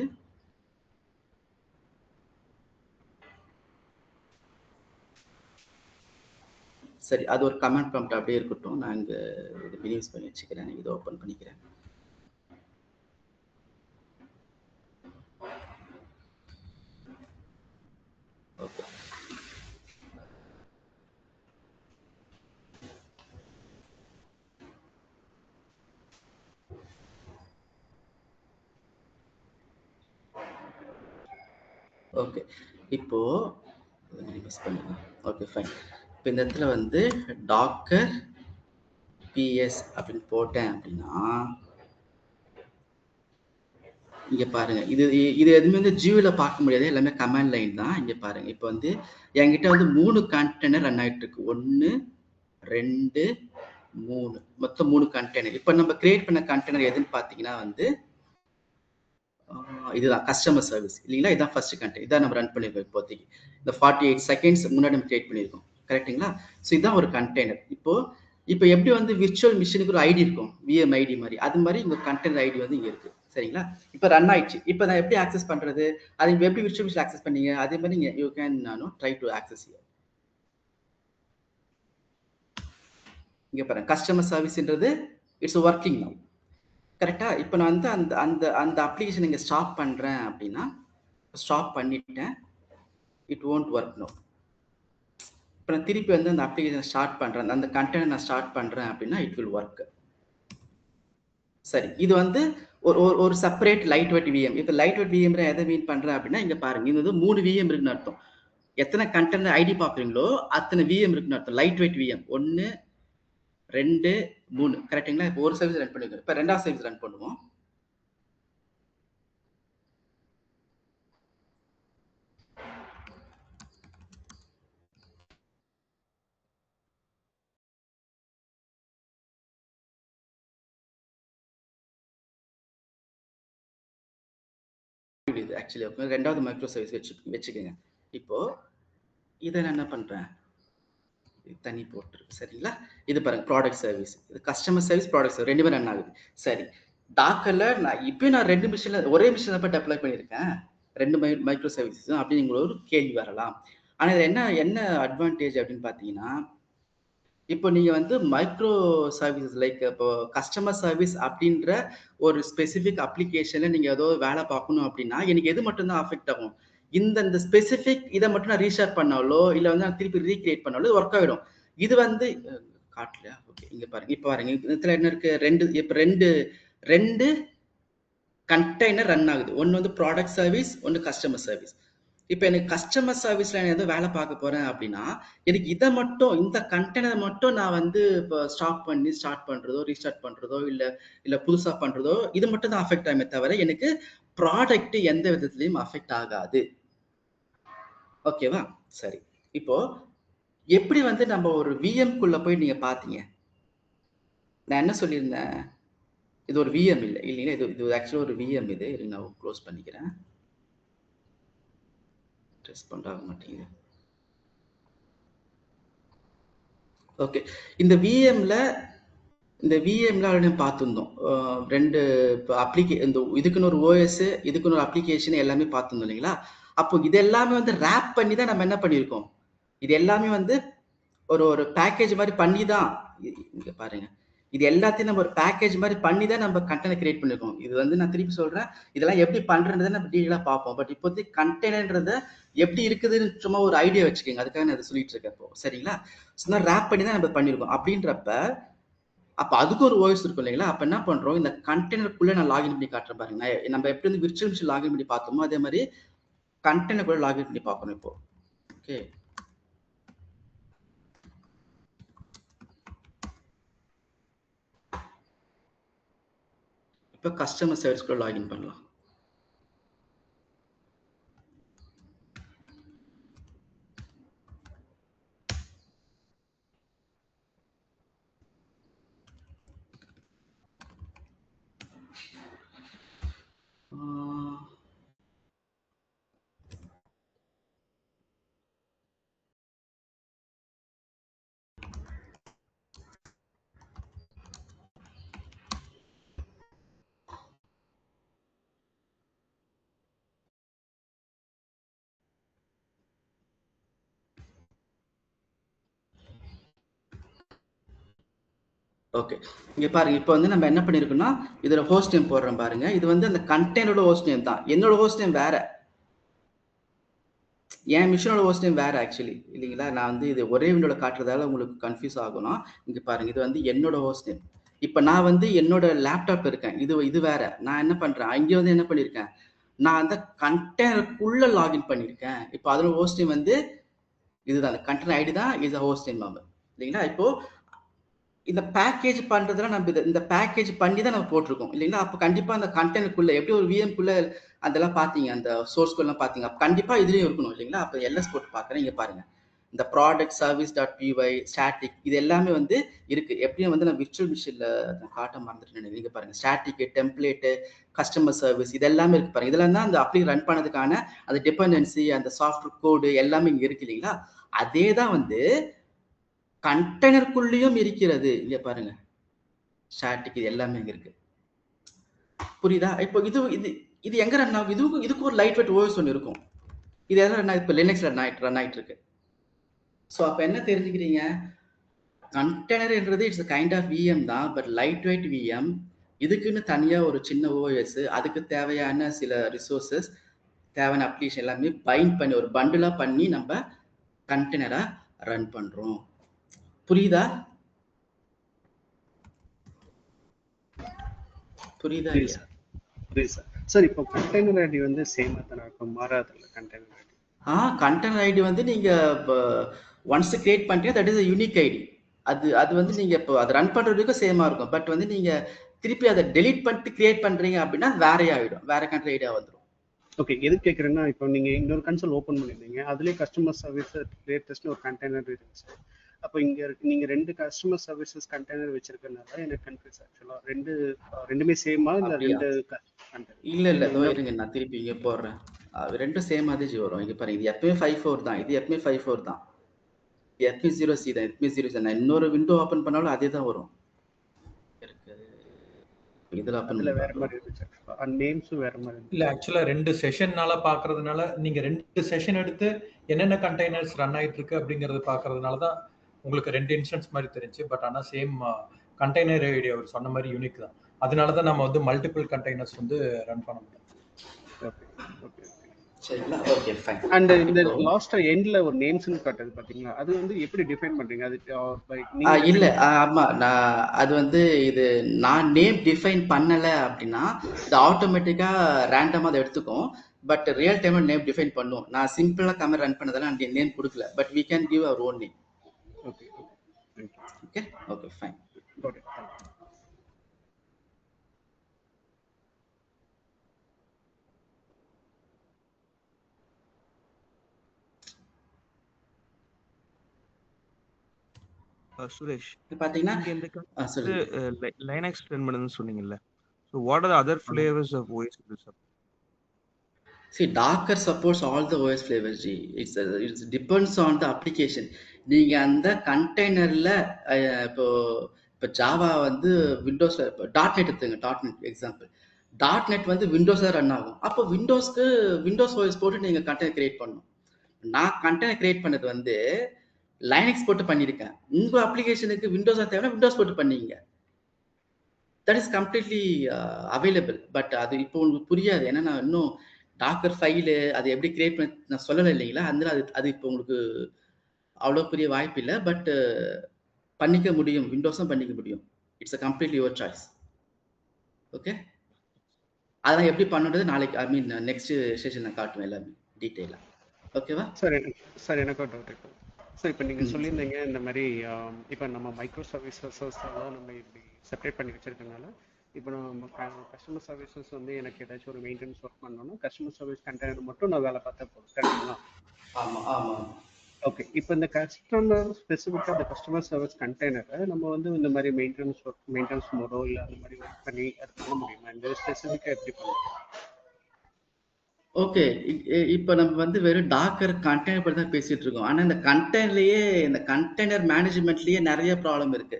சரி, அது ஒரு கமெண்ட் ப்ராம்ப்ட் அப்படியே இருக்கட்டும். நான் இங்கே இது மினிமைஸ் பண்ணி வச்சுக்கிறேன், இதை ஓப்பன் பண்ணிக்கிறேன். ஓகே ஓகே இப்போ மிஸ் பண்ணுங்க. Okay fine. இப்போ இந்த இடத்துல வந்து டாக்கர் பிஎஸ் அப்படின்னு போட்டேன் அப்படின்னா இங்க பாருங்க, இது எதுவுமே வந்து ஜியோல பார்க்க முடியாது, எல்லாமே கமாண்ட் லைன் தான். இங்க பாருங்க, இப்போ வந்து என்கிட்ட வந்து 3 கண்டெய்னர் ரன் ஆயிட்டு இருக்கு. 1 2 3, மொத்தம் 3 கண்டெய்னர். இப்போ நம்ம கிரியேட் பண்ண கண்டெய்னர் எதுன்னு பார்த்தீங்கன்னா வந்து இதுதான் கஸ்டமர் சர்வீஸ் இல்லைங்களா. இதான் ஃபர்ஸ்ட் கண்டெய்னர், இதான் நம்ம ரன் பண்ணிருக்கோம் இப்போதைக்கு. இந்த 48 செகண்ட்ஸ் முன்னாடி நம்ம கிரியேட் பண்ணியிருக்கோம், கரெக்டுங்களா? ஸோ இதுதான் ஒரு கண்டெய்னர். இப்போ எப்படி வந்து விர்ச்சுவல் மிஷினுக்கு ஒரு ஐடி இருக்கும், விஎம் ஐடி மாதிரி, அது மாதிரி இங்க கண்டெய்னர் ஐடி வந்து இங்க இருக்கு, சரிங்களா? இப்போ ரன் ஆயிடுச்சு. இப்போ நான் எப்படி ஆக்சஸ் பண்றது, அது எப்படி விர்ச்சுவல் மிஷின் ஆக்சஸ் பண்ணீங்க, அதே மாதிரி நீங்க you can try to access here. இங்க பாருங்க, கஸ்டமர் சர்வீஸ்ன்றது இட்ஸ் ஒர்க்கிங் நவ், கரெக்டா? இப்போ நான் வந்து அந்த அப்ளிகேஷன் இங்க ஸ்டாப் பண்றேன் அப்படின்னா, ஸ்டாப் பண்ணிட்டேன், இட் won't ஒர்க் நோ. இப்போ நான் திருப்பி வந்து அந்த அப்ளிகேஷன் ஸ்டார்ட் பண்றேன், அந்த கண்டெய்னர் நான் ஸ்டார்ட் பண்றேன் அப்படின்னா இட் வில் ஒர்க். சரி, இது வந்து ஒரு செப்பரேட் லைட் வெயிட் விஎம். இப்போ லைட் வெயிட் விஎம் எதை மீன் பண்றேன் அப்படின்னா இங்க பாருங்க, இது வந்து 3 விஎம் இருக்குன்னு அர்த்தம். எத்தனை கண்டெய்னர் ஐடி பாக்குறீங்களோ அத்தனை விஎம் இருக்குன்னு அர்த்தம். லைட் வெயிட் விஎம் 1 2 3, கரெக்டுங்களா? இப்போ ஒரு சர்வீஸ் ரன் பண்ணிருக்கோம், இப்போ ரெண்டாவது சர்வீஸ் ரன் பண்ணுவோம். இது ஆக்சுவலி ரெண்டாவது மைக்ரோ சர்வீஸ் வச்சுக்கோங்க. இப்போ இதை நான் என்ன பண்றேன், தனி போட்டு, சரிங்களா? இது பாருங்க, ப்ராடக்ட் சர்வீஸ், இது கஸ்டமர் சர்வீஸ், ப்ராடக்ட் சர்வீஸ் ரெண்டுமே ரன் ஆகுது. சரி, டாக்கர்ல நான் இப்போ நான் 2 மிஷின்ல ஒரே மிஷின்ல போய் அப்ளை பண்ணியிருக்கேன், 2 மைக்ரோ சர்வீஸும் அப்படின்னு ஒரு கேள்வி வரலாம். ஆனா இது என்ன அட்வான்டேஜ் அப்படின்னு பார்த்தீங்கன்னா, இப்போ நீங்க வந்து மைக்ரோ சர்வீசஸ் லைக் இப்போ கஸ்டமர் சர்வீஸ் அப்படின்ற ஒரு ஸ்பெசிஃபிக் அப்ளிகேஷன்ல நீங்க ஏதோ வேலை பார்க்கணும் அப்படின்னா எனக்கு எது மட்டும் தான் அஃபெக்ட் ஆகும், இந்த ஸ்பெசிபிக் இதை மட்டும் நான் ரீஸ்டார்ட் பண்ணாலோ இல்லை வந்து நான் திருப்பி ரீக்ரியேட் பண்ணாலோ இது ஒர்க் ஆகிடும். இது வந்து காட்டலையா? ஓகே, இங்க பாருங்க. இப்போ பாருங்க இதுல என்ன இருக்கு, ரெண்டு கண்டெய்னர் ரன் ஆகுது. ஒன்று வந்து ப்ராடக்ட் சர்வீஸ், ஒன்று கஸ்டமர் சர்வீஸ். இப்போ எனக்கு கஸ்டமர் சர்வீஸ்ல நான் எதுவும் வேலை பார்க்க போறேன் அப்படின்னா எனக்கு இதை மட்டும், இந்த கண்டெய்னர் மட்டும் நான் வந்து இப்போ ஸ்டார்ட் பண்றதோ ரீஸ்டார்ட் பண்றதோ இல்லை புதுசா பண்றதோ இது மட்டும் தான் அஃபெக்ட் ஆகுமே தவிர எனக்கு ப்ராடக்ட் எந்த விதத்துலையும் அஃபெக்ட் ஆகாது. ஓகேவா? சரி, இப்போ எப்படி வந்து நம்ம ஒரு விஎம்குள்ள போய் நீங்க பாத்தீங்க, நான் என்ன சொல்லியிருந்தேன், இது ஒரு விஎம் இல்லைங்களா, இது ஆக்சுவலா ஒரு விஎம். இது நான் க்ளோஸ் பண்ணிக்கிறேன். ரெஸ்பாண்ட் ஆக மாட்டேங்குது. ஓகே, இந்த விஎம்ல பார்த்துருந்தோம் ரெண்டு இதுக்குன்னு ஒரு ஓஎஸ், இதுக்குன்னு ஒரு அப்ளிகேஷன் எல்லாமே பார்த்துருந்தோம் இல்லைங்களா. அப்போ இது எல்லாமே வந்து ரேப் பண்ணி தான் நம்ம என்ன பண்ணியிருக்கோம், இது எல்லாமே வந்து ஒரு பேக்கேஜ் மாதிரி பண்ணி தான், இங்க பாருங்க, இது எல்லாத்தையும் நம்ம ஒரு பேக்கேஜ் மாதிரி பண்ணி தான் நம்ம கண்டெய்னர் கிரியேட் பண்ணிருக்கோம். இது வந்து நான் திருப்பி சொல்றேன், இதெல்லாம் எப்படி பண்றதை நம்ம டீட்டெயிலா பார்ப்போம். பட் இப்போதைக்கு கண்டெய்னர்ன்றத எப்படி இருக்குதுன்னு சும்மா ஒரு ஐடியா வச்சுக்கோங்க, அதுக்காக நான் அதை சொல்லிட்டு இருக்கேன் இப்போ. சரிங்களா? ஸோ ரேப் பண்ணி தான் நம்ம பண்ணிருக்கோம். அப்படின்றப்ப அப்ப அதுக்கு ஒரு ஓஎஸ் இருக்கும் இல்லைங்களா. அப்ப என்ன பண்றோம், இந்த கண்டெய்னருக்குள்ள நான் லாகின் பண்ணி காட்டுறேன் பாருங்க. நம்ம எப்படி வந்து விர்ச்சுவல் மிஷின் லாகின் பண்ணி பார்த்தோமோ அதே மாதிரி கண்டெய்னருக்குள்ள லாகின் பண்ணி பார்க்கணும் இப்போ. ஓகே, இப்போ கஸ்டமர் சர்வீஸ்க்குள்ள லாகின் பண்ணலாம். ஓகே, இங்க பாருங்க. இப்போ வந்து நம்ம என்ன பண்ணிருக்கோம்னா இதுல ஹோஸ்ட் நேம் போடுறோம் பாருங்க. இது வந்து அந்த கண்டெய்னரோட ஹோஸ்ட் நேம் தான். என்னோட ஹோஸ்ட் நேம் வேற, என் மிஷினோட ஹோஸ்ட் நேம் வேற ஆக்சுவலி இல்லைங்களா. நான் வந்து இது ஒரே விண்டோல காட்டுறதால உங்களுக்கு கன்ஃபியூஸ் ஆகணும். இங்க பாருங்க, இது வந்து என்னோட ஹோஸ்ட் நேம். இப்போ நான் வந்து என்னோட லேப்டாப் இருக்கேன், இது வேற. நான் என்ன பண்றேன், இங்க வந்து என்ன பண்ணிருக்கேன், நான் அந்த கண்டெய்னருக்குள்ள லாகின் பண்ணிருக்கேன். இப்போ அதோட ஹோஸ்ட் நேம் வந்து இதுதான், கண்டெய்னர் ஐடி தான், இது ஹோஸ்ட் நேம் நம்பர் இல்லைங்களா. இப்போ இந்த பேக்கேஜ் பண்றதுல நம்ம இந்த பேக்கேஜ் பண்ணி தான் நம்ம போட்டிருக்கோம் இல்லைங்களா. அப்போ கண்டிப்பா அந்த கண்டெய்னருக்குள்ள எப்படி ஒரு விஎம்குள்ள அதெல்லாம் பாத்தீங்க, அந்த சோர்ஸ் கோட்லாம் பாத்தீங்க, கண்டிப்பா இதுலயும் இருக்கணும் இல்லைங்களா. அப்போ எல்எஸ் போட்டு பாக்குறேன். இங்க பாருங்க, இந்த product service dot BY static இது எல்லாமே வந்து இருக்கு. எப்படியும் வந்து நான் விர்ச்சுவல் மிஷின்ல காட்ட மறந்துட்டேன். நீங்க பாருங்க, ஸ்டாட்டிக், டெம்ப்ளேட், கஸ்டமர் சர்வீஸ் இது எல்லாமே இருக்கு பாருங்க. இதெல்லாம் தான் அந்த அப்ளை ரன் பண்ணதுக்கான அந்த டிபெண்டன்சி, அந்த சாஃப்ட்வேர் கோடு எல்லாமே இங்க இருக்கு இல்லைங்களா. அதே தான் வந்து கண்டெய்னருக்குள்ளேயும் இருக்கிறது. இங்க பாருங்க, ஸ்டாட்டிக் இது எல்லாமே இங்க இருக்கு. புரியுதா? இப்போ இது எங்க ரன் ஆகும், இதுக்கு ஒரு லைட் வெயிட் ஓஎஸ் ஒன்று இருக்கும். இது எல்லாம் ரன் ஆகுது, இப்போ லினக்ஸ்ல ரன் ஆயிட்டு இருக்கு. ஸோ அப்போ என்ன தெரிஞ்சுக்கிறீங்க, கண்டெய்னர்ன்றது இட்ஸ் கைண்ட் ஆஃப் விஎம் தான், பட் லைட் வெயிட் விஎம். இதுக்குன்னு தனியா ஒரு சின்ன ஓஎஸ், அதுக்கு தேவையான சில ரிசோர்சஸ், தேவையான அப்ளிகேஷன் எல்லாமே பைண்ட் பண்ணி ஒரு பண்டிலா பண்ணி நம்ம கண்டெய்னரா ரன் பண்றோம். புரியுதா? புரியுதா இல்லையா? புரியுது சார். சார் இப்போ கண்டெய்னர் ஐடி வந்து சேமா தானே இருக்கும், மாறாதுல்ல கண்டெய்னர் ஐடி? கண்டெய்னர் ஐடி வந்து நீங்க ஒன்ஸ் கிரியேட் பண்ணிட்டீங்க, that is a unique ID. அது வந்து நீங்க இப்போ அதை ரன் பண்றதுக்கு சேமா இருக்கும். பட் வந்து நீங்க திருப்பி அதை டெலீட் பண்ணிட்டு கிரியேட் பண்றீங்க அப்படின்னா வேறையே ஆயிடும், வேற கண்டெய்னர் ஐடியா வந்துடும். ஓகே, எது கேட்குறேன்னா இப்போ நீங்க இன்னொரு கன்சோல் ஓப்பன் பண்ணிருந்தீங்க, அதுலேயே கஸ்டமர் சர்வீஸ் லேட்டஸ்ட்னு ஒரு கண்டெய்னர் இருந்துச்சு. அப்போ இங்க நீங்க ரெண்டு கஸ்டமர் சர்வீசஸ் கண்டெய்னர் வச்சிருக்கனால எனக்கு கன்ஃபியூஸ். ஆக்சுவலா ரெண்டுமே சேமா இல்ல ரெண்டு இல்ல இருங்க, நான் திருப்பி இங்க போடுறேன். ரெண்டும் சேம் மாதிரி வரும். இங்க பாருங்க, இது எப்பவுமே 5.4 தான், இது எப்பவுமே 5.4 தான், எப்பவுமே 0C தான், எப்பவுமே 0C. நான் இன்னொரு விண்டோ ஓபன் பண்ணாலும் அதே தான் வரும். இதுல அதுல வேற மாதிரி இருந்துச்சு, நேம்ஸும் வேற மாதிரி இருந்துச்சு. இல்ல ஆக்சுவலா ரெண்டு செஷன்னால பாக்குறதுனால, நீங்க ரெண்டு செஷன் எடுத்து என்னென்ன கண்டெய்னர்ஸ் ரன் ஆயிட்டு இருக்கு அப்படிங்கறது பாக்குறதுனால தான் உங்களுக்கு ரெண்டு இன்ஸ்டன்ஸ் மாதிரி தெரிஞ்சு. பட் ஆனா சேம் கண்டெய்னர் ஐடி அவர் சொன்ன மாதிரி யூனிக் தான். அதனால தான் நம்ம வந்து மல்டிபிள் கண்டெய்னர்ஸ் வந்து ரன் பண்ண முடியும். சரிங்களா? Okay fine. அண்ட் இந்த இப்போ லாஸ்ட் எண்ட்ல ஒரு நேம்ஸ்னு காட்டுது பாத்தீங்களா, அது வந்து எப்படி டிஃபைன் பண்றீங்க? அது இல்ல நீங்க ஆமா நான் அது வந்து இது நான் நேம் டிஃபைன் பண்ணல அப்படின்னா இது ஆட்டோமேட்டிக்கா ரேண்டமா அதை எடுத்துக்கும். பட் ரியல் டைம்ல நேம் டிஃபைன் பண்ணும். நான் சிம்பிளா கமெண்ட் ரன் பண்ணதால நேம் கொடுக்கல. But we can give our own name. Okay okay thank you. Okay okay fine. Got it. Thank you. Suresh, இது பாத்தீங்கன்னா நீங்க இந்த சொல்லுங்க. லைனக்ஸ் ட்ரெயின் பண்ணுதுன்னு சொன்னீங்கல்ல. So what are the other flavors of OS you support? See, Docker supports all the OS flavors. It depends on the application. நீங்க அந்த கண்டெய்னர்ல இப்போ ஜாவா வந்து விண்டோஸ்ல இப்போ .NET எடுத்துங்க. .NET example. .NET வந்து விண்டோஸ்ல ரன் ஆகும். அப்போ விண்டோஸ்க்கு விண்டோஸ் OS போட்டு நீங்க கண்டெய்னர் கிரியேட் பண்ணணும். நான் கண்டெய்னர் கிரியேட் பண்ணது வந்து லைனக்ஸ் போட்டு பண்ணியிருக்கேன். உங்க அப்ளிகேஷனுக்கு விண்டோஸ் தேவைன்னா விண்டோஸ் போட்டு பண்ணீங்க. That is completely available. But அது இப்போ உங்களுக்கு புரியாது. ஏன்னா நான் இன்னும் டாக்கர் ஃபைலு அது எப்படி கிரியேட் பண்ண நான் சொல்லலை இல்லைங்களா? அதனால அது இப்போ உங்களுக்கு அவ்வளோ பெரிய வாய்ப்பு இல்லை. பட் பண்ணிக்க முடியும், விண்டோஸும் பண்ணிக்க முடியும். It's a completely your choice. Okay, அதெல்லாம் எப்படி பண்ணுறது நாளைக்கு நெக்ஸ்ட் செஷன் நான் காட்டுவேன் எல்லாமே டீட்டெயிலாக. ஓகேவா? சார் எனக்கு ஒரு டவுட் இருக்கு. ஸோ இப்போ நீங்கள் சொல்லியிருந்தீங்க இந்த மாதிரி இப்போ நம்ம மைக்ரோ சர்வீசஸ் எல்லாம் நம்ம இப்படி செப்பரேட் பண்ணி வச்சிருக்கனால இப்போ நம்ம கஸ்டமர் சர்வீசஸ் வந்து எனக்கு ஏதாச்சும் ஒரு மெயின்டெனன்ஸ் ஒர்க் பண்ணணும்னா கஸ்டமர் சர்வீஸ் கண்டெய்னர் மட்டும் நான் வேலை பார்த்தா போதும், கரெக்டுங்களா? ஆமாம் ஆமாம். ஓகே, இப்போ இந்த கஸ்டமர் ஸ்பெசிஃபிக்காக இந்த கஸ்டமர் சர்வீஸ் கண்டெய்னரை நம்ம வந்து இந்த மாதிரி மெயின்டெனன்ஸ் மோடோ இல்லை அந்த மாதிரி ஒர்க் பண்ணி அது பண்ண முடியுமா? இந்த ஸ்பெசிஃபிக்காக எப்படி பண்ணலாம்? ஓகே, இப்போ நம்ம வந்து வெறும் டாக்கர் கண்டெய்னர் பற்றி தான் பேசிட்டு இருக்கோம். ஆனால் இந்த கண்டெய்னர்லேயே இந்த கண்டெய்னர் மேனேஜ்மெண்ட்லேயே நிறைய ப்ராப்ளம் இருக்கு.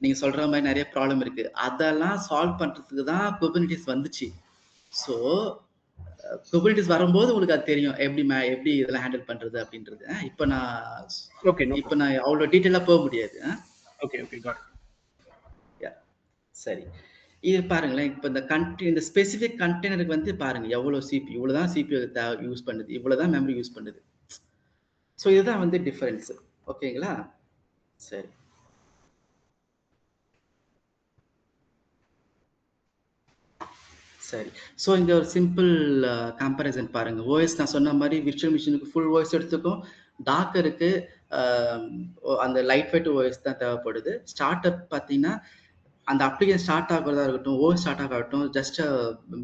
நீங்க சொல்ற மாதிரி நிறைய ப்ராப்ளம் இருக்கு. அதெல்லாம் சால்வ் பண்றதுக்கு தான் குபர்னெட்டிஸ் வந்துச்சு. ஸோ குபர்னெட்டிஸ் வரும்போது உங்களுக்கு அது தெரியும் எப்படி இதெல்லாம் ஹேண்டில் பண்றது அப்படின்றது. இப்போ நான் அவ்வளோ டீட்டெயிலாக போக முடியாது. சரி, இது பாருங்களேன். இப்போ இந்த ஸ்பெசிஃபிக் கண்டெய்னருக்கு வந்து பாருங்க எவ்வளோ சிபி, இவ்வளோதான் சிபி யூஸ் பண்ணுது, இவ்வளோதான் மெமரி யூஸ் பண்ணுது. ஸோ இதுதான் வந்து டிஃபரன்ஸ். ஓகேங்களா? சரி, சரி. ஸோ இங்கே ஒரு சிம்பிள் கம்பேரிசன் பாருங்க. ஓஎஸ் நான் சொன்ன மாதிரி விர்ச்சுவல் மிஷினுக்கு ஃபுல் ஓஎஸ் எடுத்துக்கும். டாக்கருக்கு அந்த லைட் வெயிட் ஓஎஸ் தான் தேவைப்படுது. ஸ்டார்ட் அப் பார்த்தீங்கன்னா அந்த அப்ளிகேஷன் ஸ்டார்ட் ஆகிறதா இருக்கட்டும், ஓஎஸ் ஸ்டார்ட் ஆகட்டும் ஜஸ்ட்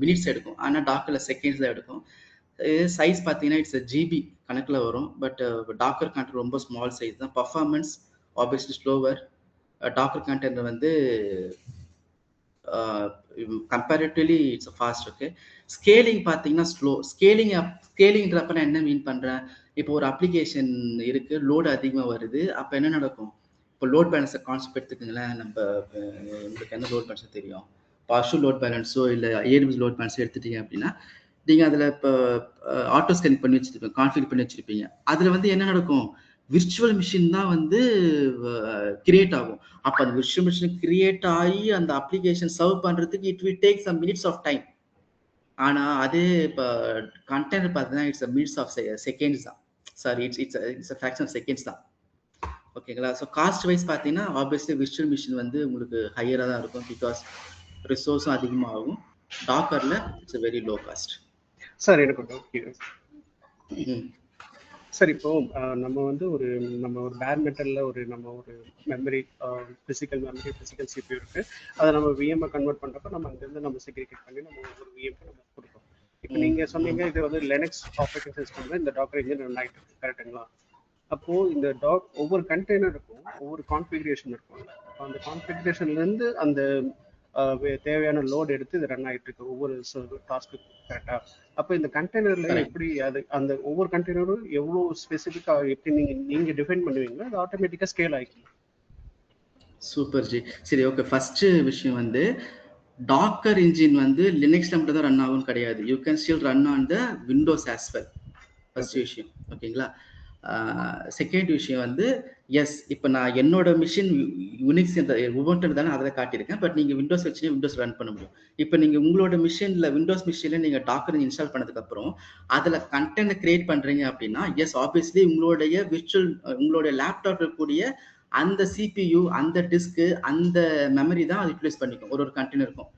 மினிட்ஸ் எடுக்கும். ஆனால் டாக்கரில் செகண்ட்ஸ் தான் எடுக்கும். சைஸ் பார்த்தீங்கன்னா இட்ஸ் ஜிபி கணக்கில் வரும். பட் டாக்கர் கண்டெய்னர் ரொம்ப ஸ்மால் சைஸ் தான். Performance obviously slower. Docker container வந்து comparatively it's fast. Okay, scaling பார்த்தீங்கன்னா ஸ்லோ. ஸ்கேலிங்ன்றப்ப நான் என்ன மீன் பண்ணுறேன், இப்போ ஒரு அப்ளிகேஷன் இருக்கு, லோடு அதிகமாக வருது. அப்போ என்ன நடக்கும்? இப்போ லோட் பேலன்ஸை கான்செப்ட் எடுத்துக்கங்களேன். உங்களுக்கு என்ன லோட் பேலன்ஸோ தெரியும். பார்ஷியல் லோட் பேலன்ஸோ இல்லை ஏடபிள்யூஎஸ் லோட் பேலன்ஸோ எடுத்துட்டீங்க அப்படின்னா நீங்கள் அதில் இப்போ ஆட்டோ ஸ்கேனிங் பண்ணி வச்சுருப்பீங்க, கான்ஃபிகர் பண்ணி வச்சுருப்பீங்க. அதில் வந்து என்ன நடக்கும்? விர்ச்சுவல் மிஷின் தான் வந்து கிரியேட் ஆகும். அப்போ அந்த விர்ச்சுவல் மிஷின் கிரியேட் ஆகி அந்த அப்ளிகேஷன் சர்வ் பண்ணுறதுக்கு it will take some minutes of time. ஆனால் அதே இப்போ கண்டெய்னர் பார்த்தீங்கன்னா இட்ஸ் மினிட்ஸ் ஆஃப் செகண்ட்ஸ் தான். Sorry, it's fraction of seconds தான். ஓகேங்களா? ஸோ காஸ்ட் வைஸ் பார்த்தீங்கன்னா ஆப்வியஸ்லி விர்ச்சுவல் மிஷின் வந்து உங்களுக்கு ஹையராக தான் இருக்கும். பிகாஸ் ரிசோர்ஸும் அதிகமாகும். டாக்கரில் it's very low cost. Sir எனக்கு சார் இப்போ நம்ம வந்து நம்ம ஒரு பேர் மெட்டலில் நம்ம ஒரு மெமரி ஃபிசிக்கல் சிபியூ இருக்கு. அதை நம்ம விஎம்ஐ கன்வெர்ட் பண்ணுறப்ப நம்ம அங்கேருந்து நம்ம செக்ரிகேட் பண்ணி நம்ம ஒரு விஎம்க்கு நம்ம கொடுப்போம். இப்போ நீங்கள் சொன்னீங்க இது வந்து லினக்ஸ் ஆப்ரேட்டிங் சிஸ்டம்ல இந்த டாக்கர் இன்ஜின் ரன் ஆகிட்டு இருக்கு, கரெக்டுங்களா? அப்போது இந்த ஒவ்வொரு கண்டெய்னருக்கும் ஒவ்வொரு கான்ஃபிகரேஷன் இருக்கும். அந்த கான்ஃபிகரேஷன்லேருந்து அந்த தேவையான லோட் எடுத்து இது ரன் ஆகிட்டு இருக்கு ஒவ்வொரு டாஸ்க்கு, கரெக்டா? அப்போ இந்த கண்டெய்னர்ல எப்படி அது அந்த ஒவ்வொரு கண்டெய்னரும் எவ்வளோ ஸ்பெசிஃபிக்காக எப்படி நீங்க டிஃபைன் பண்ணுவீங்களோ அது ஆட்டோமேட்டிக்காக ஸ்கேல் ஆகிக்கும். Super G. சரி, ஓகே. ஃபர்ஸ்ட் விஷயம் வந்து டாக்கர் இன்ஜின் வந்து லினக்ஸ்ல மட்டும் தான் ரன் ஆகும் கிடையாது. You can still run on the Windows as well. First விஷயம். ஓகேங்களா? செகண்ட் விஷயம் வந்து எஸ் இப்போ நான் என்னோட மிஷின் யூனிக்ஸ் இந்த உபுண்டு தானே அதில் காட்டியிருக்கேன். பட் நீங்கள் விண்டோஸ் வச்சு விண்டோஸ் ரன் பண்ண முடியும். இப்போ நீங்கள் உங்களோட மிஷினில் விண்டோஸ் மிஷினில் நீங்கள் டாக்கர் இன்ஸ்டால் பண்ணதுக்கப்புறம் அதில் கண்டென்ட் கிரியேட் பண்ணுறீங்க அப்படின்னா எஸ் ஆப்வியஸ்லி உங்களுடைய விர்ச்சுவல் உங்களுடைய லேப்டாப் இருக்கக்கூடிய அந்த சிபியு அந்த டிஸ்க்கு அந்த மெமரி தான் அது யூட்டிலைஸ் பண்ணிக்கும். ஒரு கண்டெய்னருக்கும்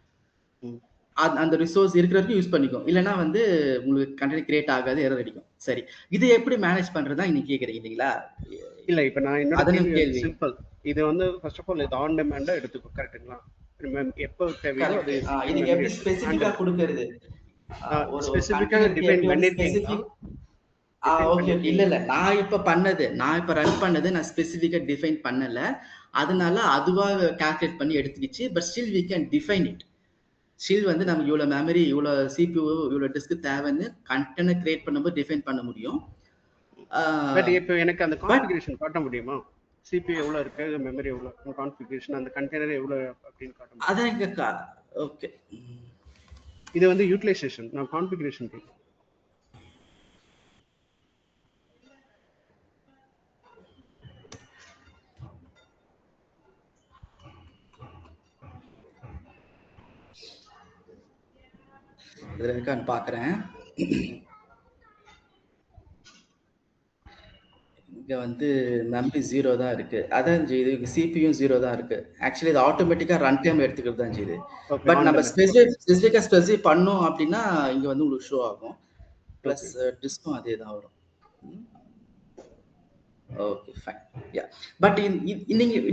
அந்த ரிசோர்ஸ் இருக்கிற வரைக்கும் யூஸ் பண்ணிக்கும். இல்லைன்னா வந்து உங்களுக்கு கண்டென்ட் கிரியேட் ஆகாது, எரர் அடிக்கும். சரி, இது எப்படி மேனேஜ் பண்றதா இன்னைக்கு கேக்குறீங்க இல்லைங்களா? இல்ல இப்ப நான் என்னோட அதனும் கேள்வி சிம்பிள். இது வந்து ஃபர்ஸ்ட் ஆஃப் ஆல் இது ஆன் டிமாண்டா எடுத்துக்கோ, கரெக்ட்டுங்களா? எப்போ தேவையோ அது இதுக்கு எப்படி ஸ்பெசிஃபிக்கா கொடுக்கிறது? ஒரு ஸ்பெசிஃபிக்கா டிஃபைன் பண்ணிருக்கீங்களா? ஓகே, இல்ல நான் இப்ப ரன் பண்ணது நான் ஸ்பெசிஃபிக்கா டிஃபைன் பண்ணல. அதனால அதுவா கால்குலேட் பண்ணி எடுத்துக்கிச்சு. But still we can define it. Still வந்து நம்ம இவ்வளவு மெமரி இவ்வளவு சிபியூ இவ்வளவு டிஸ்க் தேவைன்னு கண்டென்ட் கிரியேட் பண்ணும்போது டிஃபைன் பண்ண முடியும். பட் இப்போ எனக்கு அந்த கான்ஃபிகரேஷன் காட்ட முடியுமா? சிபியூ எவ்வளவு இருக்கு, மெமரி எவ்வளவு, கான்ஃபிகரேஷன் அந்த கண்டெய்னர் எவ்வளவு அப்படின்னு காட்ட முடியும்? அதான் இங்க ஓகே. இது வந்து யூட்டிலைசேஷன், நான் கான்ஃபிகரேஷன் கேக்குறேன். இதுல இருக்கான்னு பாக்குறேன். இங்க வந்து மெமரி 0 தான் இருக்கு. அதான் இது சிபியும் 0 தான் இருக்கு. ஆக்சுவலி இது ஆட்டோமேட்டிக்கா ரன் டைம் எடுத்துக்கிறது தான் இது. பட் நம்ம ஸ்பெசிஃபிக்கா பண்ணோம் அப்படின்னா இங்க வந்து உங்களுக்கு ஷோ ஆகும். பிளஸ் டிஸ்கும் அதே தான் வரும். Okay fine. யா, பட்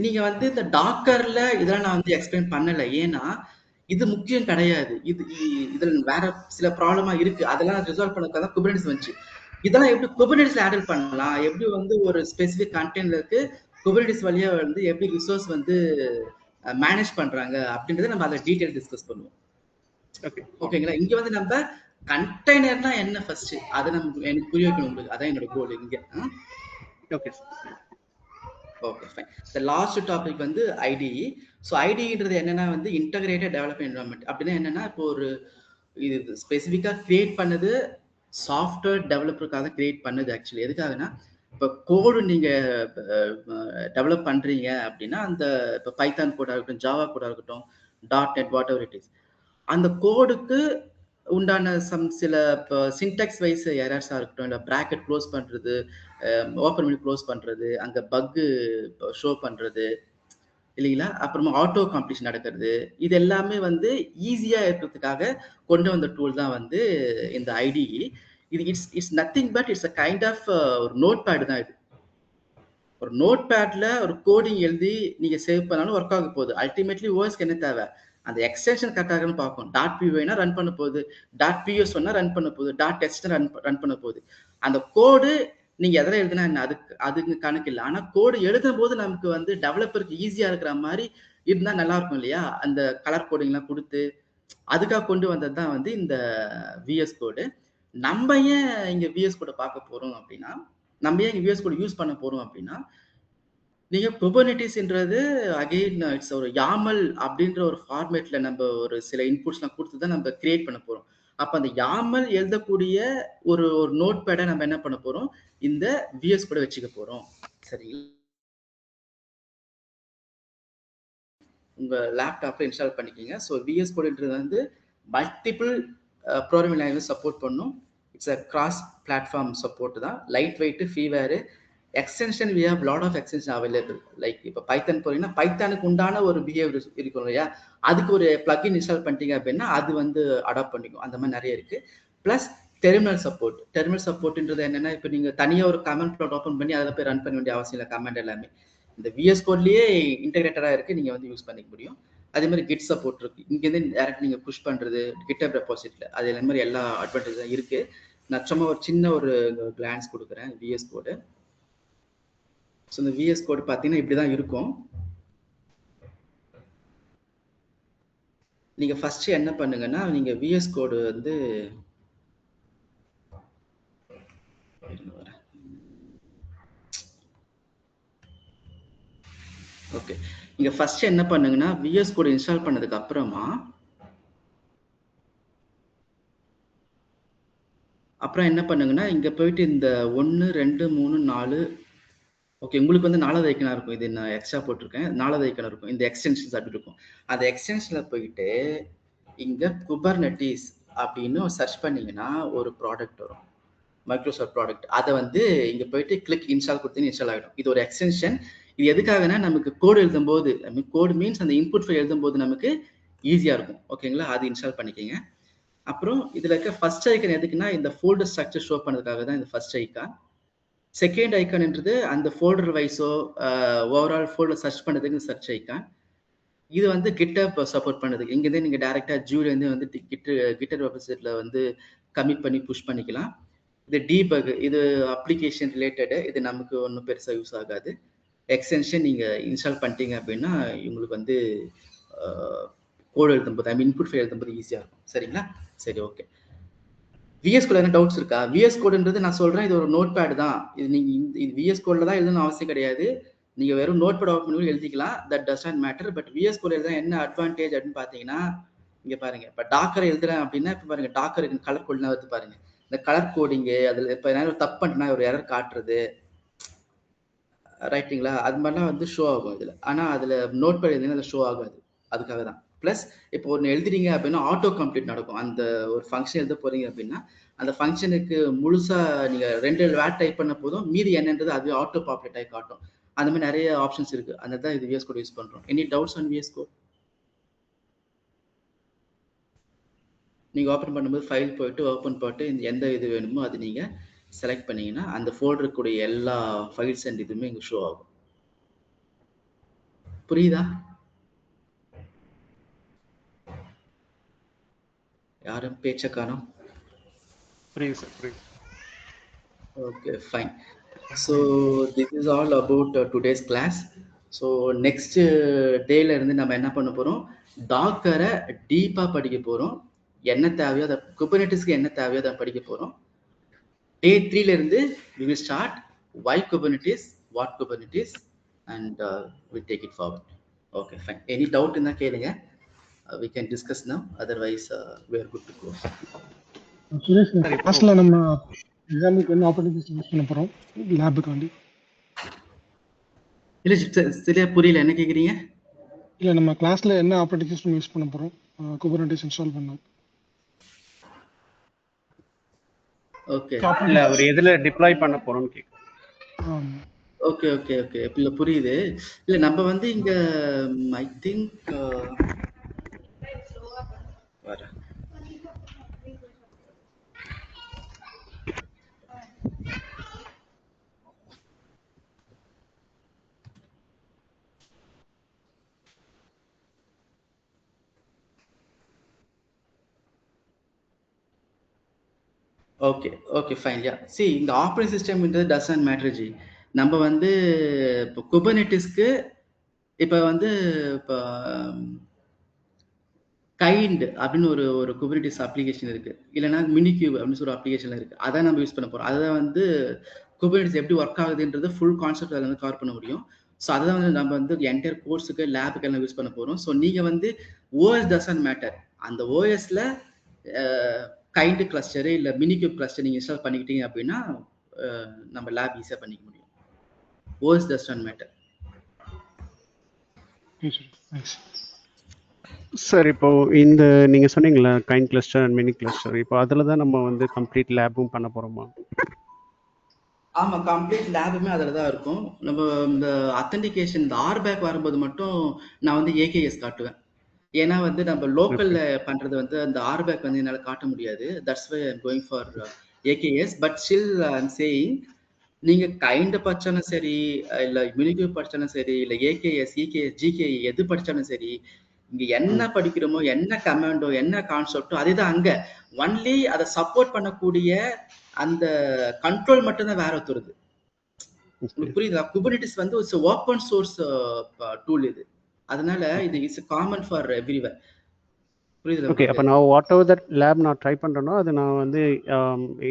நீங்க வந்து இந்த டாக்கர்ல இதெல்லாம் நான் வந்து எக்ஸ்பிளைன் பண்ணல. ஏன்னா இது முக்கியம் கிடையாது. இதுல வேற சில ப்ராப்ளமா இருக்கு. அதெல்லாம் ரிசால்வ் பண்ணதான் குபர்னெட்டிஸ் வந்துச்சு. இதெல்லாம் எப்படி குபர்னெட்டிஸ்ல ஹேண்டில் பண்ணலாம், எப்படி வந்து ஒரு ஸ்பெசிபிக் கண்டெய்னருக்கு குபர்னெட்டிஸ் வழியா வந்து எப்படி ரிசோர்ஸ் வந்து மேனேஜ் பண்றாங்க அப்படின்றத நம்ம அதை டீடைல் டிஸ்கஸ் பண்ணுவோம். ஓகேங்களா? இங்க வந்து நம்ம கண்டெய்னர்னா என்ன ஃபர்ஸ்ட் அதை நம்ம எனக்கு புரிய வைக்கணும் உங்களுக்கு. அதான் என்னோட கோல் இங்க. Okay okay fine. The last topic வந்து ஐடிஇ. ஸோ ஐடிஇன்றது என்னன்னா வந்து இன்டகிரேட்டட் டெவலப்மெண்ட் என்விரான்மெண்ட். அப்படின்னா என்னன்னா இப்போ ஒரு இது ஸ்பெசிஃபிக்கா கிரியேட் பண்ணது சாஃப்ட்வேர் டெவலப்பருக்காக கிரியேட் பண்ணது. ஆக்சுவலி எதுக்காகனா இப்போ கோடு நீங்க டெவலப் பண்றீங்க அப்படின்னா அந்த இப்போ பைத்தான் கோடா இருக்கட்டும், ஜாவா கோடா இருக்கட்டும், .NET what ever it is, அந்த கோடுக்கு உண்டான சில இப்போ சின்டாக்ஸ் வைஸ் எரர்ஸா இருக்கட்டும், இல்லை பிராக்கெட் க்ளோஸ் பண்றது, ஓப்பன் பண்ணி க்ளோஸ் பண்றது, அங்க பக்கு ஷோ பண்றது இல்லைங்களா, அப்புறமா ஆட்டோ காம்ப்ளீஷன் நடக்கிறது, இது எல்லாமே வந்து ஈஸியா இருக்கிறதுக்காக கொண்டு வந்த டூல் தான் வந்து இந்த ஐடிஇ. இது it's nothing but it's a kind of ஒரு நோட் பேட் தான். இது ஒரு நோட் பேட்ல ஒரு கோடிங் எழுதி நீங்க சேவ் பண்ணாலும் ஒர்க் ஆக போகுது. அல்டிமேட்லி ஓஎஸ்க்கு என்ன தேவை, அந்த எக்ஸ்டென்ஷன் கரெக்டாகன்னு பார்க்கும். .py ரன் பண்ண போகுது, .ps ரன் பண்ண போகுது, .text ரன் பண்ண போகுது. அந்த கோடு நீங்க எதில் எழுதுனா என்ன, அதுக்கு கணக்கு இல்லை. ஆனா கோடு எழுதும் போது நமக்கு வந்து டெவலப்பருக்கு ஈஸியா இருக்கிற மாதிரி இருந்தா நல்லா இருக்கும் இல்லையா? அந்த கலர் கோடிங் எல்லாம் கொடுத்து அதுக்காக கொண்டு வந்தது தான் வந்து இந்த விஎஸ் கோடு. நம்ம ஏன் இங்க விஎஸ் கோடை பார்க்க போறோம் அப்படின்னா, நம்ம ஏன் விஎஸ் கோடு யூஸ் பண்ண போறோம் அப்படின்னா, நீங்க குபர்னெட்டிஸ்ன்றது அகைன் இட்ஸ் ஒரு யாமல் அப்படின்ற ஒரு ஃபார்மேட்ல நம்ம ஒரு சில இன்புட்ஸ்லாம் கொடுத்து தான் நம்ம கிரியேட் பண்ண போறோம். அப்ப அந்த யாமல் எழுதக்கூடிய ஒரு நோட் பேடை நம்ம என்ன பண்ண போறோம், இந்த விஎஸ் கூட வச்சுக்க போறோம். சரி, உங்க லேப்டாப்ல இன்ஸ்டால் பண்ணிக்கிங்க. ஸோ விஎஸ் கோடுன்றது வந்து மல்டிபிள் ப்ரோக்ராமிங் லாங்குவேஜ் சப்போர்ட் பண்ணும். It's a cross platform support தான். Light weight, fewer extension, we have lot of extension available. Like இப்போ பைத்தான் போறீங்கன்னா பைத்தானுக்கு உண்டான ஒரு பிஹேவியர் இருக்கும் இல்லையா, அதுக்கு ஒரு பிளக்இன் இன்ஸ்டால் பண்ணிட்டீங்க அப்படின்னா அது வந்து அடாப்ட் பண்ணிக்கும். அந்த மாதிரி நிறைய இருக்கு. Plus terminal support. டெர்மினல் சப்போர்ட்ன்றது என்னன்னா, இப்போ நீங்க தனியா ஒரு கமெண்ட் ப்ளாட் ஓப்பன் பண்ணி அதில் போய் ரன் பண்ண வேண்டிய அவசியம் இல்லை. கமெண்ட் எல்லாமே இந்த விஎஸ் கோட்லயே இன்டெகிரேட்டடா இருக்கு, நீங்க வந்து யூஸ் பண்ணிக்க முடியும். அதே மாதிரி கிட் சப்போர்ட் இருக்கு. இங்கேருந்து டேரக்ட் நீங்க புஷ் பண்றது கிட்டப் ரெபாசிட்ல, அது எல்லா மாதிரி எல்லா அட்வான்டேஜ் தான் இருக்கு. நான் சும்மா ஒரு சின்ன ஒரு கிளான்ஸ் கொடுக்குறேன் விஎஸ் கோடு. ஸோ இந்த விஎஸ் கோடு பார்த்தீங்கன்னா இப்படிதான் இருக்கும். நீங்க ஃபர்ஸ்ட் என்ன பண்ணுங்கன்னா, நீங்க விஎஸ் கோடு வந்து ஓகே, நீங்க ஃபர்ஸ்ட் என்ன பண்ணுங்கன்னா, விஎஸ் கோடு இன்ஸ்டால் பண்ணதுக்கு அப்புறமா அப்புறம் என்ன பண்ணுங்கன்னா இங்க போயிட்டு இந்த 1 2 3 4 ஓகே உங்களுக்கு வந்து 4வது ஐக்கனா இருக்கும். இது நான் எக்ஸ்ட்ரா போட்டிருக்கேன். 4வது ஐக்கனா இருக்கும். இந்த எக்ஸ்டென்ஷன்ஸ் அப்படி இருக்கும். அந்த எக்ஸ்டென்ஷன்ல போயிட்டு இங்க குபர்நெட்டிஸ் அப்படின்னு சர்ச் பண்ணீங்கன்னா ஒரு ப்ராடக்ட் வரும். Microsoft product. அதை வந்து இங்க போயிட்டு கிளிக் இன்ஸ்டால் கொடுத்து இன்ஸ்டால் ஆகிடும். இது ஒரு எக்ஸ்டென்ஷன். இது எதுக்காகனா நமக்கு கோடு எழுதும்போது கோடு மீன்ஸ் அந்த இன்புட் ஃபைல் எழுதும்போது நமக்கு ஈஸியா இருக்கும். ஓகேங்களா? அது இன்ஸ்டால் பண்ணிக்கங்க. அப்புறம் இதுல இருக்க ஃபர்ஸ்ட் ஐக்கன் எதுக்குன்னா இந்த ஃபோல்டர் ஸ்ட்ரக்சர் ஷோ பண்ணதுக்காக தான் இந்த ஃபர்ஸ்ட் ஐக்கான். செகண்ட் ஐக்கான்ன்றது அந்த ஃபோல்டர் வைஸோ ஓவரால் ஃபோல்டர் சர்ச் பண்ணுறதுக்கு சர்ச் ஐக்கான். இது வந்து கிட்டப் சப்போர்ட் பண்ணுறதுக்கு இங்கேருந்து நீங்கள் டேரெக்டாக ஜூலேருந்து வந்து கிட்டர் வெப்சைட்டில் வந்து கமிட் பண்ணி புஷ் பண்ணிக்கலாம். இது டீபக், இது அப்ளிகேஷன் ரிலேட்டடு, இது நமக்கு ஒன்றும் பெருசாக யூஸ் ஆகாது. எக்ஸ்டென்ஷன் நீங்கள் இன்ஸ்டால் பண்ணிட்டீங்க அப்படின்னா உங்களுக்கு வந்து கோடு எழுதும்போது இன்புட் ஃபைல் எழுதும்போது ஈஸியாக இருக்கும். சரிங்களா? சரி, ஓகே. விஎஸ் கோட் என்ன டவுட்ஸ் இருக்கா? விஎஸ் கோடுன்றது நான் சொல்றேன், இது ஒரு நோட் பேட் தான். இது நீங்க இது விஎஸ் கோட்ல தான் எழுதணும் அவசியம் கிடையாது. நீங்க வெறும் நோட் பேட் ஓப்பன் பண்ணி எழுதிக்கலாம். That does not matter. But VS code எழுத என்ன அட்வான்டேஜ் அப்படின்னு பாத்தீங்கன்னா, இங்க பாருங்க, இப்ப டாக்கர் எழுதுறேன் அப்படின்னா இப்ப பாருங்க டாக்கருக்கு கலர் கோட்லாம் வருது பாருங்க. இந்த கலர் கோடிங்கு அதுல இப்ப ஏதாவது தப்பு பண்ணிட்டா ஒரு எரர் காட்டுறது, ரைட்டுங்களா? அது மாதிரிலாம் வந்து ஷோ ஆகும் இதுல. ஆனா அதுல நோட் பேட் எழுதினா அது ஷோ ஆகாது. அதுக்காக தான். பிளஸ் இப்போ ஒன்று எழுதுறீங்க அப்படின்னா ஆட்டோ கம்ப்ளீட் நடக்கும். அந்த ஒரு ஃபங்க்ஷன் எழுத போறீங்க அப்படின்னா அந்த ஃபங்க்ஷனுக்கு முழுசா நீங்க 2 வேர்ட் டைப் பண்ண போதும், மீதி என்னன்றது அதுவே ஆட்டோ பாப்புலேட் ஆகி காட்டும். அந்த மாதிரி நிறைய ஆப்ஷன்ஸ் இருக்கு. அந்த தான் இது விஎஸ் கோட் யூஸ் பண்றோம். Any doubts on VS code? நீங்க ஓப்பன் பண்ணும்போது ஃபைல் போயிட்டு ஓப்பன் போட்டு எந்த இது வேணுமோ அது நீங்க செலக்ட் பண்ணீங்கன்னா அந்த ஃபோல்டருக்குடைய எல்லா ஃபைல்ஸ் அண்ட் இதுவுமே இங்க ஷோ ஆகும். புரியுதா? யாரும் பேச்ச காணோம். புரியுது சார், புரியுது. Okay, fine. So this is all about today's class. So next dayல இருந்து நம்ம என்ன பண்ண போறோம், டாக்கரை டீப்பா படிக்க போறோம். என்ன தேவையோ அதை குபர்நெட்டிஸ்க்கு என்ன தேவையோ அதை படிக்க போறோம். Day 3ல இருந்து we will start why Kubernetes, what Kubernetes, and we'll take it forward. Okay, fine. Any doubt in that கேளுங்க. We can discuss now. Otherwise, we are good to go. Suresh, கிளாஸ்ல நம்ம எக்ஸாம்பிளுக்கு என்ன ஆப்பர்ச்சுனிட்டிஸ் யூஸ் பண்ண போறோம் லேபுக்காண்டி? இல்ல சரியா புரியல, என்ன கேக்குறீங்க? இல்ல நம்ம கிளாஸ்ல என்ன ஆப்பர்ச்சுனிட்டிஸ் யூஸ் பண்ண போறோம் குபர்நெட்டிஸ் இன்ஸ்டால் பண்ண? ஓகே. இல்ல ஒரு எதுல டிப்ளாய் பண்ண போறோம்னு கேக்குறேன். ஓகே ஓகே ஓகே, இல்ல புரியுது. இல்ல நம்ம வந்து இங்க ஐ திங்க் வர ஓகே ஓகே ஃபைன். யா சி இந்த ஆப்ரேட்டிங் சிஸ்டம்ன்றது டசன்ட் மேட்டர் ஜி. நம்ம வந்து இப்போ குபர்நெட்டிஸ்க்கு இப்போ வந்து இப்போ கைண்ட் அப்படின்னு ஒரு குபர்நெட்டிஸ் அப்ளிகேஷன் இருக்கு, இல்லைன்னா மினிக்யூப் அப்படின்னு ஒரு அப்ளிகேஷன் இருக்கு. அதான் நம்ம யூஸ் பண்ண போறோம். அதை வந்து குபர்நெட்டிஸ் எப்படி ஒர்க் ஆகுதுன்றது ஃபுல் கான்செப்ட் அதில் வந்து கவர் பண்ண முடியும். ஸோ அதை வந்து நம்ம வந்து என்டையர் கோர்ஸுக்கு லேபுக்கு எல்லாம் யூஸ் பண்ண போறோம். ஸோ நீங்க வந்து ஓஎஸ் டசன்ட் மேட்டர், அந்த ஓஎஸ்ல கைண்ட் கிளஸ்டரு இல்லை மினிக்யூப் கிளஸ்டர் நீங்கள் இன்ஸ்டால் பண்ணிக்கிட்டீங்க அப்படின்னா நம்ம லேப் ஈஸியாக பண்ணிக்க முடியும். OS does not matter. Sir இப்போ இந்த நீங்க சொன்னீங்களா kind cluster and mini cluster, இப்போ அதுல தான் நம்ம வந்து கம்ப்ளீட் லேபும் பண்ண போறோமா? ஆமா, கம்ப்ளீட் லேபுமே அதில் தான் இருக்கும். நம்ம இந்த அத்தன்டிகேஷன் இந்த ஆர்பேக் வரும்போது மட்டும் நான் வந்து ஏகேஎஸ் காட்டுவேன். ஏன்னா வந்து நம்ம லோக்கல்ல பண்றது வந்து அந்த ஆர்பேக் வந்து என்னால காட்ட முடியாது. That's why I'm going for AKS. But still I'm saying, நீங்க கைண்ட் படிச்சாலும் சரி, இல்ல மினிக்யூப் படிச்சாலும் சரி, இல்ல ஏகேஎஸ், இகேஎஸ், ஜிகே எது படிச்சாலும் சரி, இங்க என்ன படிக்கிறோமோ, என்ன கமாண்டோ, என்ன கான்செப்டோ அதேதான் அங்க. ஒன்லி அதை சப்போர்ட் பண்ணக்கூடிய அந்த கண்ட்ரோல் மட்டும் தான் வேற ஒருத்தருது. உங்களுக்கு புரியுதா? குபர்நெட்டிஸ் வந்து ஒரு ஓப்பன் சோர்ஸ் டூல் இது. அதனால இது இஸ் காமன் ஃபார் எவ்ரிவேர். புரியுதுல? ஓகே, அப்ப நான் வாட் எவர் தட் லேப் நான் ட்ரை பண்றேனோ அது நான் வந்து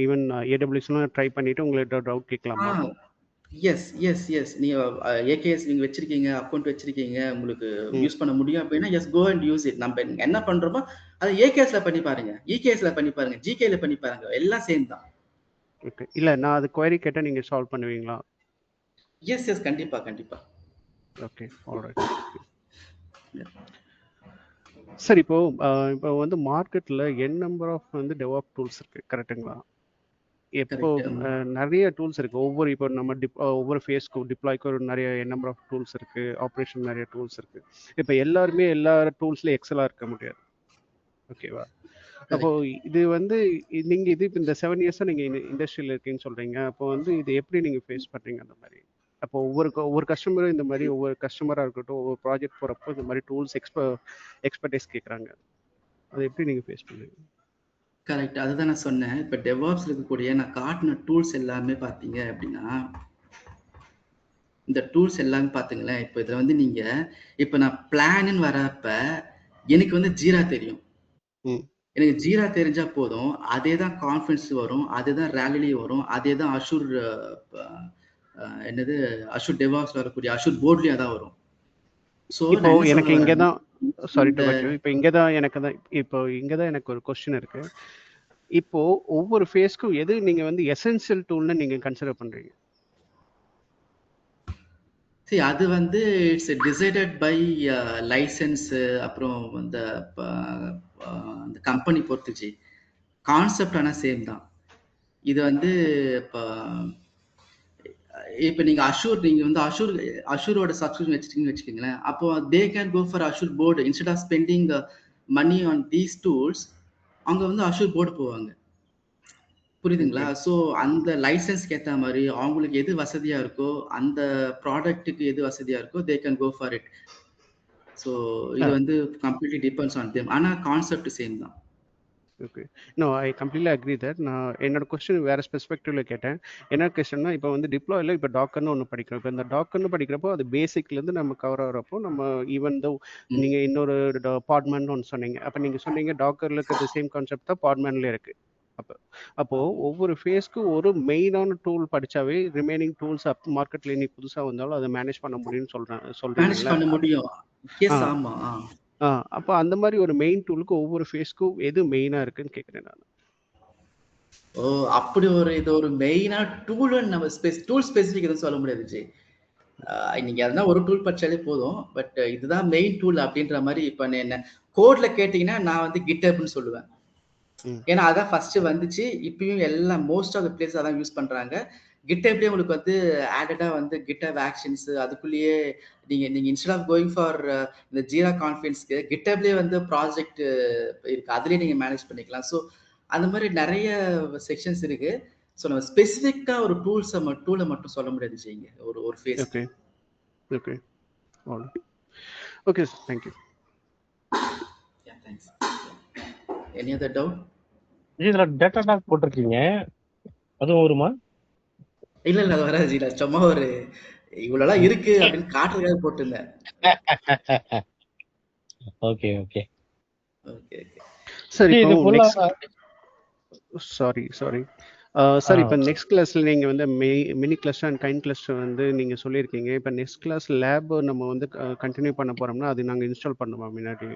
ஈவன் ஏடபிள்யூஎஸ்ல ட்ரை பண்ணிட்டு உங்களுக்கு டவுட் கேட்கலாமா? Yes yes yes. நீங்க ஏகேஎஸ் நீங்க வச்சிருக்கீங்க, அக்கௌண்ட் வச்சிருக்கீங்க, உங்களுக்கு யூஸ் பண்ண முடியும் அப்படின்னா yes go and use it. நம்ம என்ன பண்றோமோ அதை ஏகேஎஸ்ல பண்ணி பாருங்க, இகேஎஸ்ல பண்ணி பாருங்க, ஜிகேல பண்ணி பாருங்க, எல்லாம் சேம் தான். ஓகே. இல்ல நான் அது குவரி கேட்டா நீங்க சால்வ் பண்ணுவீங்களா? எஸ் கண்டிப்பா கண்டிப்பா. Okay, alright. சார் இப்போ இப்போ வந்து மார்க்கெட்ல என் நம்பர் ஆஃப் வந்து டெவாப் டூல்ஸ் இருக்கு, கரெக்ட்டுங்களா? எப்போ கரெக்ட். நிறைய டூல்ஸ் இருக்கு. இப்போ நம்ம ஒவ்வொரு ஃபேஸ்க்கும் டிப்ளாய்க்கு ஒரு நிறைய என் நம்பர் ஆஃப் டூல்ஸ் இருக்கு, ஆப்ரேஷன் நிறைய டூல்ஸ் இருக்கு. இப்போ எல்லாருமே எல்லா டூல்ஸ்லயும் எக்ஸலா இருக்க முடியாது, ஓகேவா? அப்போ இது வந்து நீங்க இது இந்த 7 இயர்ஸா நீங்க இண்டஸ்ட்ரியில இருக்கீங்கன்னு சொல்றீங்க. அப்போ வந்து இது எப்படி நீங்க ஃபேஸ் பண்றீங்க அந்த மாதிரி? அப்போ ஒவ்வொரு கஸ்டமரும் இந்த மாதிரி ஒவ்வொரு கஸ்டமரா இருக்கட்டும், ஒவ்வொரு ப்ராஜெக்ட் போறப்போ இந்த மாதிரி டூல்ஸ் எக்ஸ்பர்டைஸ் கேட்குறாங்க. அதை எப்படி நீங்க ஃபேஸ் பண்ணுவீங்க? கரெக்ட், அதுதான் நான் சொன்னேன். இப்போ டெவாப்ஸ்ல இருக்கக்கூடிய நான் காட்டின டூல்ஸ் எல்லாமே பார்த்தீங்க அப்படின்னா, இந்த டூல்ஸ் எல்லாமே பார்த்துங்களேன். இப்போ இதில் வந்து நீங்க இப்போ நான் பிளான்னு வரப்ப எனக்கு வந்து ஜீரா தெரியும். எனக்கு ஜீரா தெரிஞ்சா போதும், அதே தான் கான்ஃபரன்ஸ் வரும், அதே தான் ரேலிலையும் வரும், அதே தான் அஷூர் என்னது அஷூர் டெவாப்ஸ்ல வரக்கூடிய அஷூர் போர்ட்லயும் அதான் வரும். ஸோ இப்போ எனக்கு இங்கதான் சாரி டு கட் யூ. இப்போ இங்கதான் எனக்கு ஒரு கொஸ்டின் இருக்கு. இப்போ ஒவ்வொரு ஃபேஸ்க்கும் எது நீங்க வந்து எசென்ஷியல் டூல்னு நீங்க கன்சிடர் பண்றீங்க? சரி, அது வந்து இட்ஸ் டிசைடட் பை லைசன்ஸ், அப்புறம் அந்த கம்பெனி பொறுத்துச்சு. கான்செப்ட் ஆனால் சேம் தான். இது வந்து இப்போ நீங்க வந்து அஷூரோட சப்ஸ்கிரிப்ஷன் வச்சுட்டீங்கன்னு வச்சுக்கோங்களேன். அப்போ they can go for Azure boards instead of spending money on these tools. அவங்க வந்து அஷூர் போர்டு போவாங்க, புரியுதுங்களா? ஸோ அந்த லைசன்ஸ்க்கு ஏற்ற மாதிரி அவங்களுக்கு எது வசதியா இருக்கோ, அந்த ப்ராடக்ட்டுக்கு எது வசதியா இருக்கோ they can go for it. So இது வந்து கம்ப்ளீட்லி டிபெண்ட்ஸ் ஆன் தேம். ஆனால் கான்செப்ட் சேம் தான். Okay, no I completely agree that. நான் என்னோட கொஸ்டின் வேற பெர்ஸ்பெக்டிவ்ல கேட்டேன். என்ன கொஸ்டின்னா, இப்போ வந்து டிப்ளாயில் இப்போ டாக்கர்னு ஒன்று படிக்கிறோம். இப்போ இந்த டாக்கர்னு படிக்கிறப்போ அது பேசிக்லேருந்து நம்ம கவர் ஆகிறப்போ நம்ம ஈவன் தோ நீங்கள் இன்னொரு பாட்மேன் ஒன்று சொன்னீங்க. அப்போ நீங்கள் சொன்னீங்க டாக்கரில் இருக்கிற சேம் கான்செப்ட் தான் பாட்மேன்லேயே இருக்குது. அப்போ ஒவ்வொரு ஃபேஸ்க்கும் ஒரு மெயினான டூல் படிச்சாவே ரிமைனிங் டூல்ஸ் மார்க்கெட்ல இனி புதுசா வந்தாலும் அதை மேனேஜ் பண்ண முடியும்னு சொல்றீங்களா? அப்ப அந்த மாதிரி ஒரு மெயின் டூலுக்கு ஒவ்வொரு ஃபேஸ்க்கும் எது மெயினா இருக்குன்னு கேக்குறேன் நான். ஓ, அப்படி இது ஒரு மெயினா டூல் நம்ம டூல் ஸ்பெசிபிக் எதுவும் சொல்ல முடியாது ஜி. நீங்க எதனா ஒரு டூல் படிச்சாலே போதும். பட் இதுதான் மெயின் டூல் அப்படின்ற மாதிரி இப்ப என்ன கோட்ல கேட்டீங்கன்னா நான் வந்து கிட்டப்னு சொல்லுவேன். ஏன்னா அதான் ஃபர்ஸ்ட் வந்துச்சு. இப்பயும் எல்லாம் மோஸ்ட் ஆஃப் த பிளேஸ் அதான் யூஸ் பண்றாங்க. கிட்டப்லயே உங்களுக்கு வந்து ஆடடா வந்து கிட்டப் ஆக்ஷன்ஸ், அதுக்குள்ளேயே நீங்க இன்ஸ்டெட் ஆஃப் கோயிங் ஃபார் இந்த ஜீரா கான்ஃபரன்ஸ்க்கு கிட்டப்லயே வந்து ப்ராஜெக்ட் இருக்கு, அதுலயே நீங்க மேனேஜ் பண்ணிக்கலாம். ஸோ அந்த மாதிரி நிறைய செக்ஷன்ஸ் இருக்கு. ஸோ நம்ம ஸ்பெசிஃபிக்கா ஒரு டூலை மட்டும் சொல்ல முடியாது செய்யுங்க ஒரு phase. Okay okay okay sir, thank you. Thanks. Any other doubt? இதுல டேட்டா டாக் போட்டிருக்கீங்க, அதுவும் வருமா? இல்ல அது வராது ஜி. சும்மா ஒரு இவ்வளவு இருக்கு அப்படின்னு காட்டுறதுக்காக போட்டிருந்தேன். ஓகே ஓகே ஓகே சரி, சாரி சார், இப்போ நெக்ஸ்ட் கிளாஸ்ல நீங்க வந்து mini cluster and kind cluster வந்து நீங்க சொல்லியிருக்கீங்க. இப்போ நெக்ஸ்ட் கிளாஸ் லேப் நம்ம வந்து கண்டினியூ பண்ண போறோம்னா அது நாங்க இன்ஸ்டால் பண்ணுமா முன்னாடி?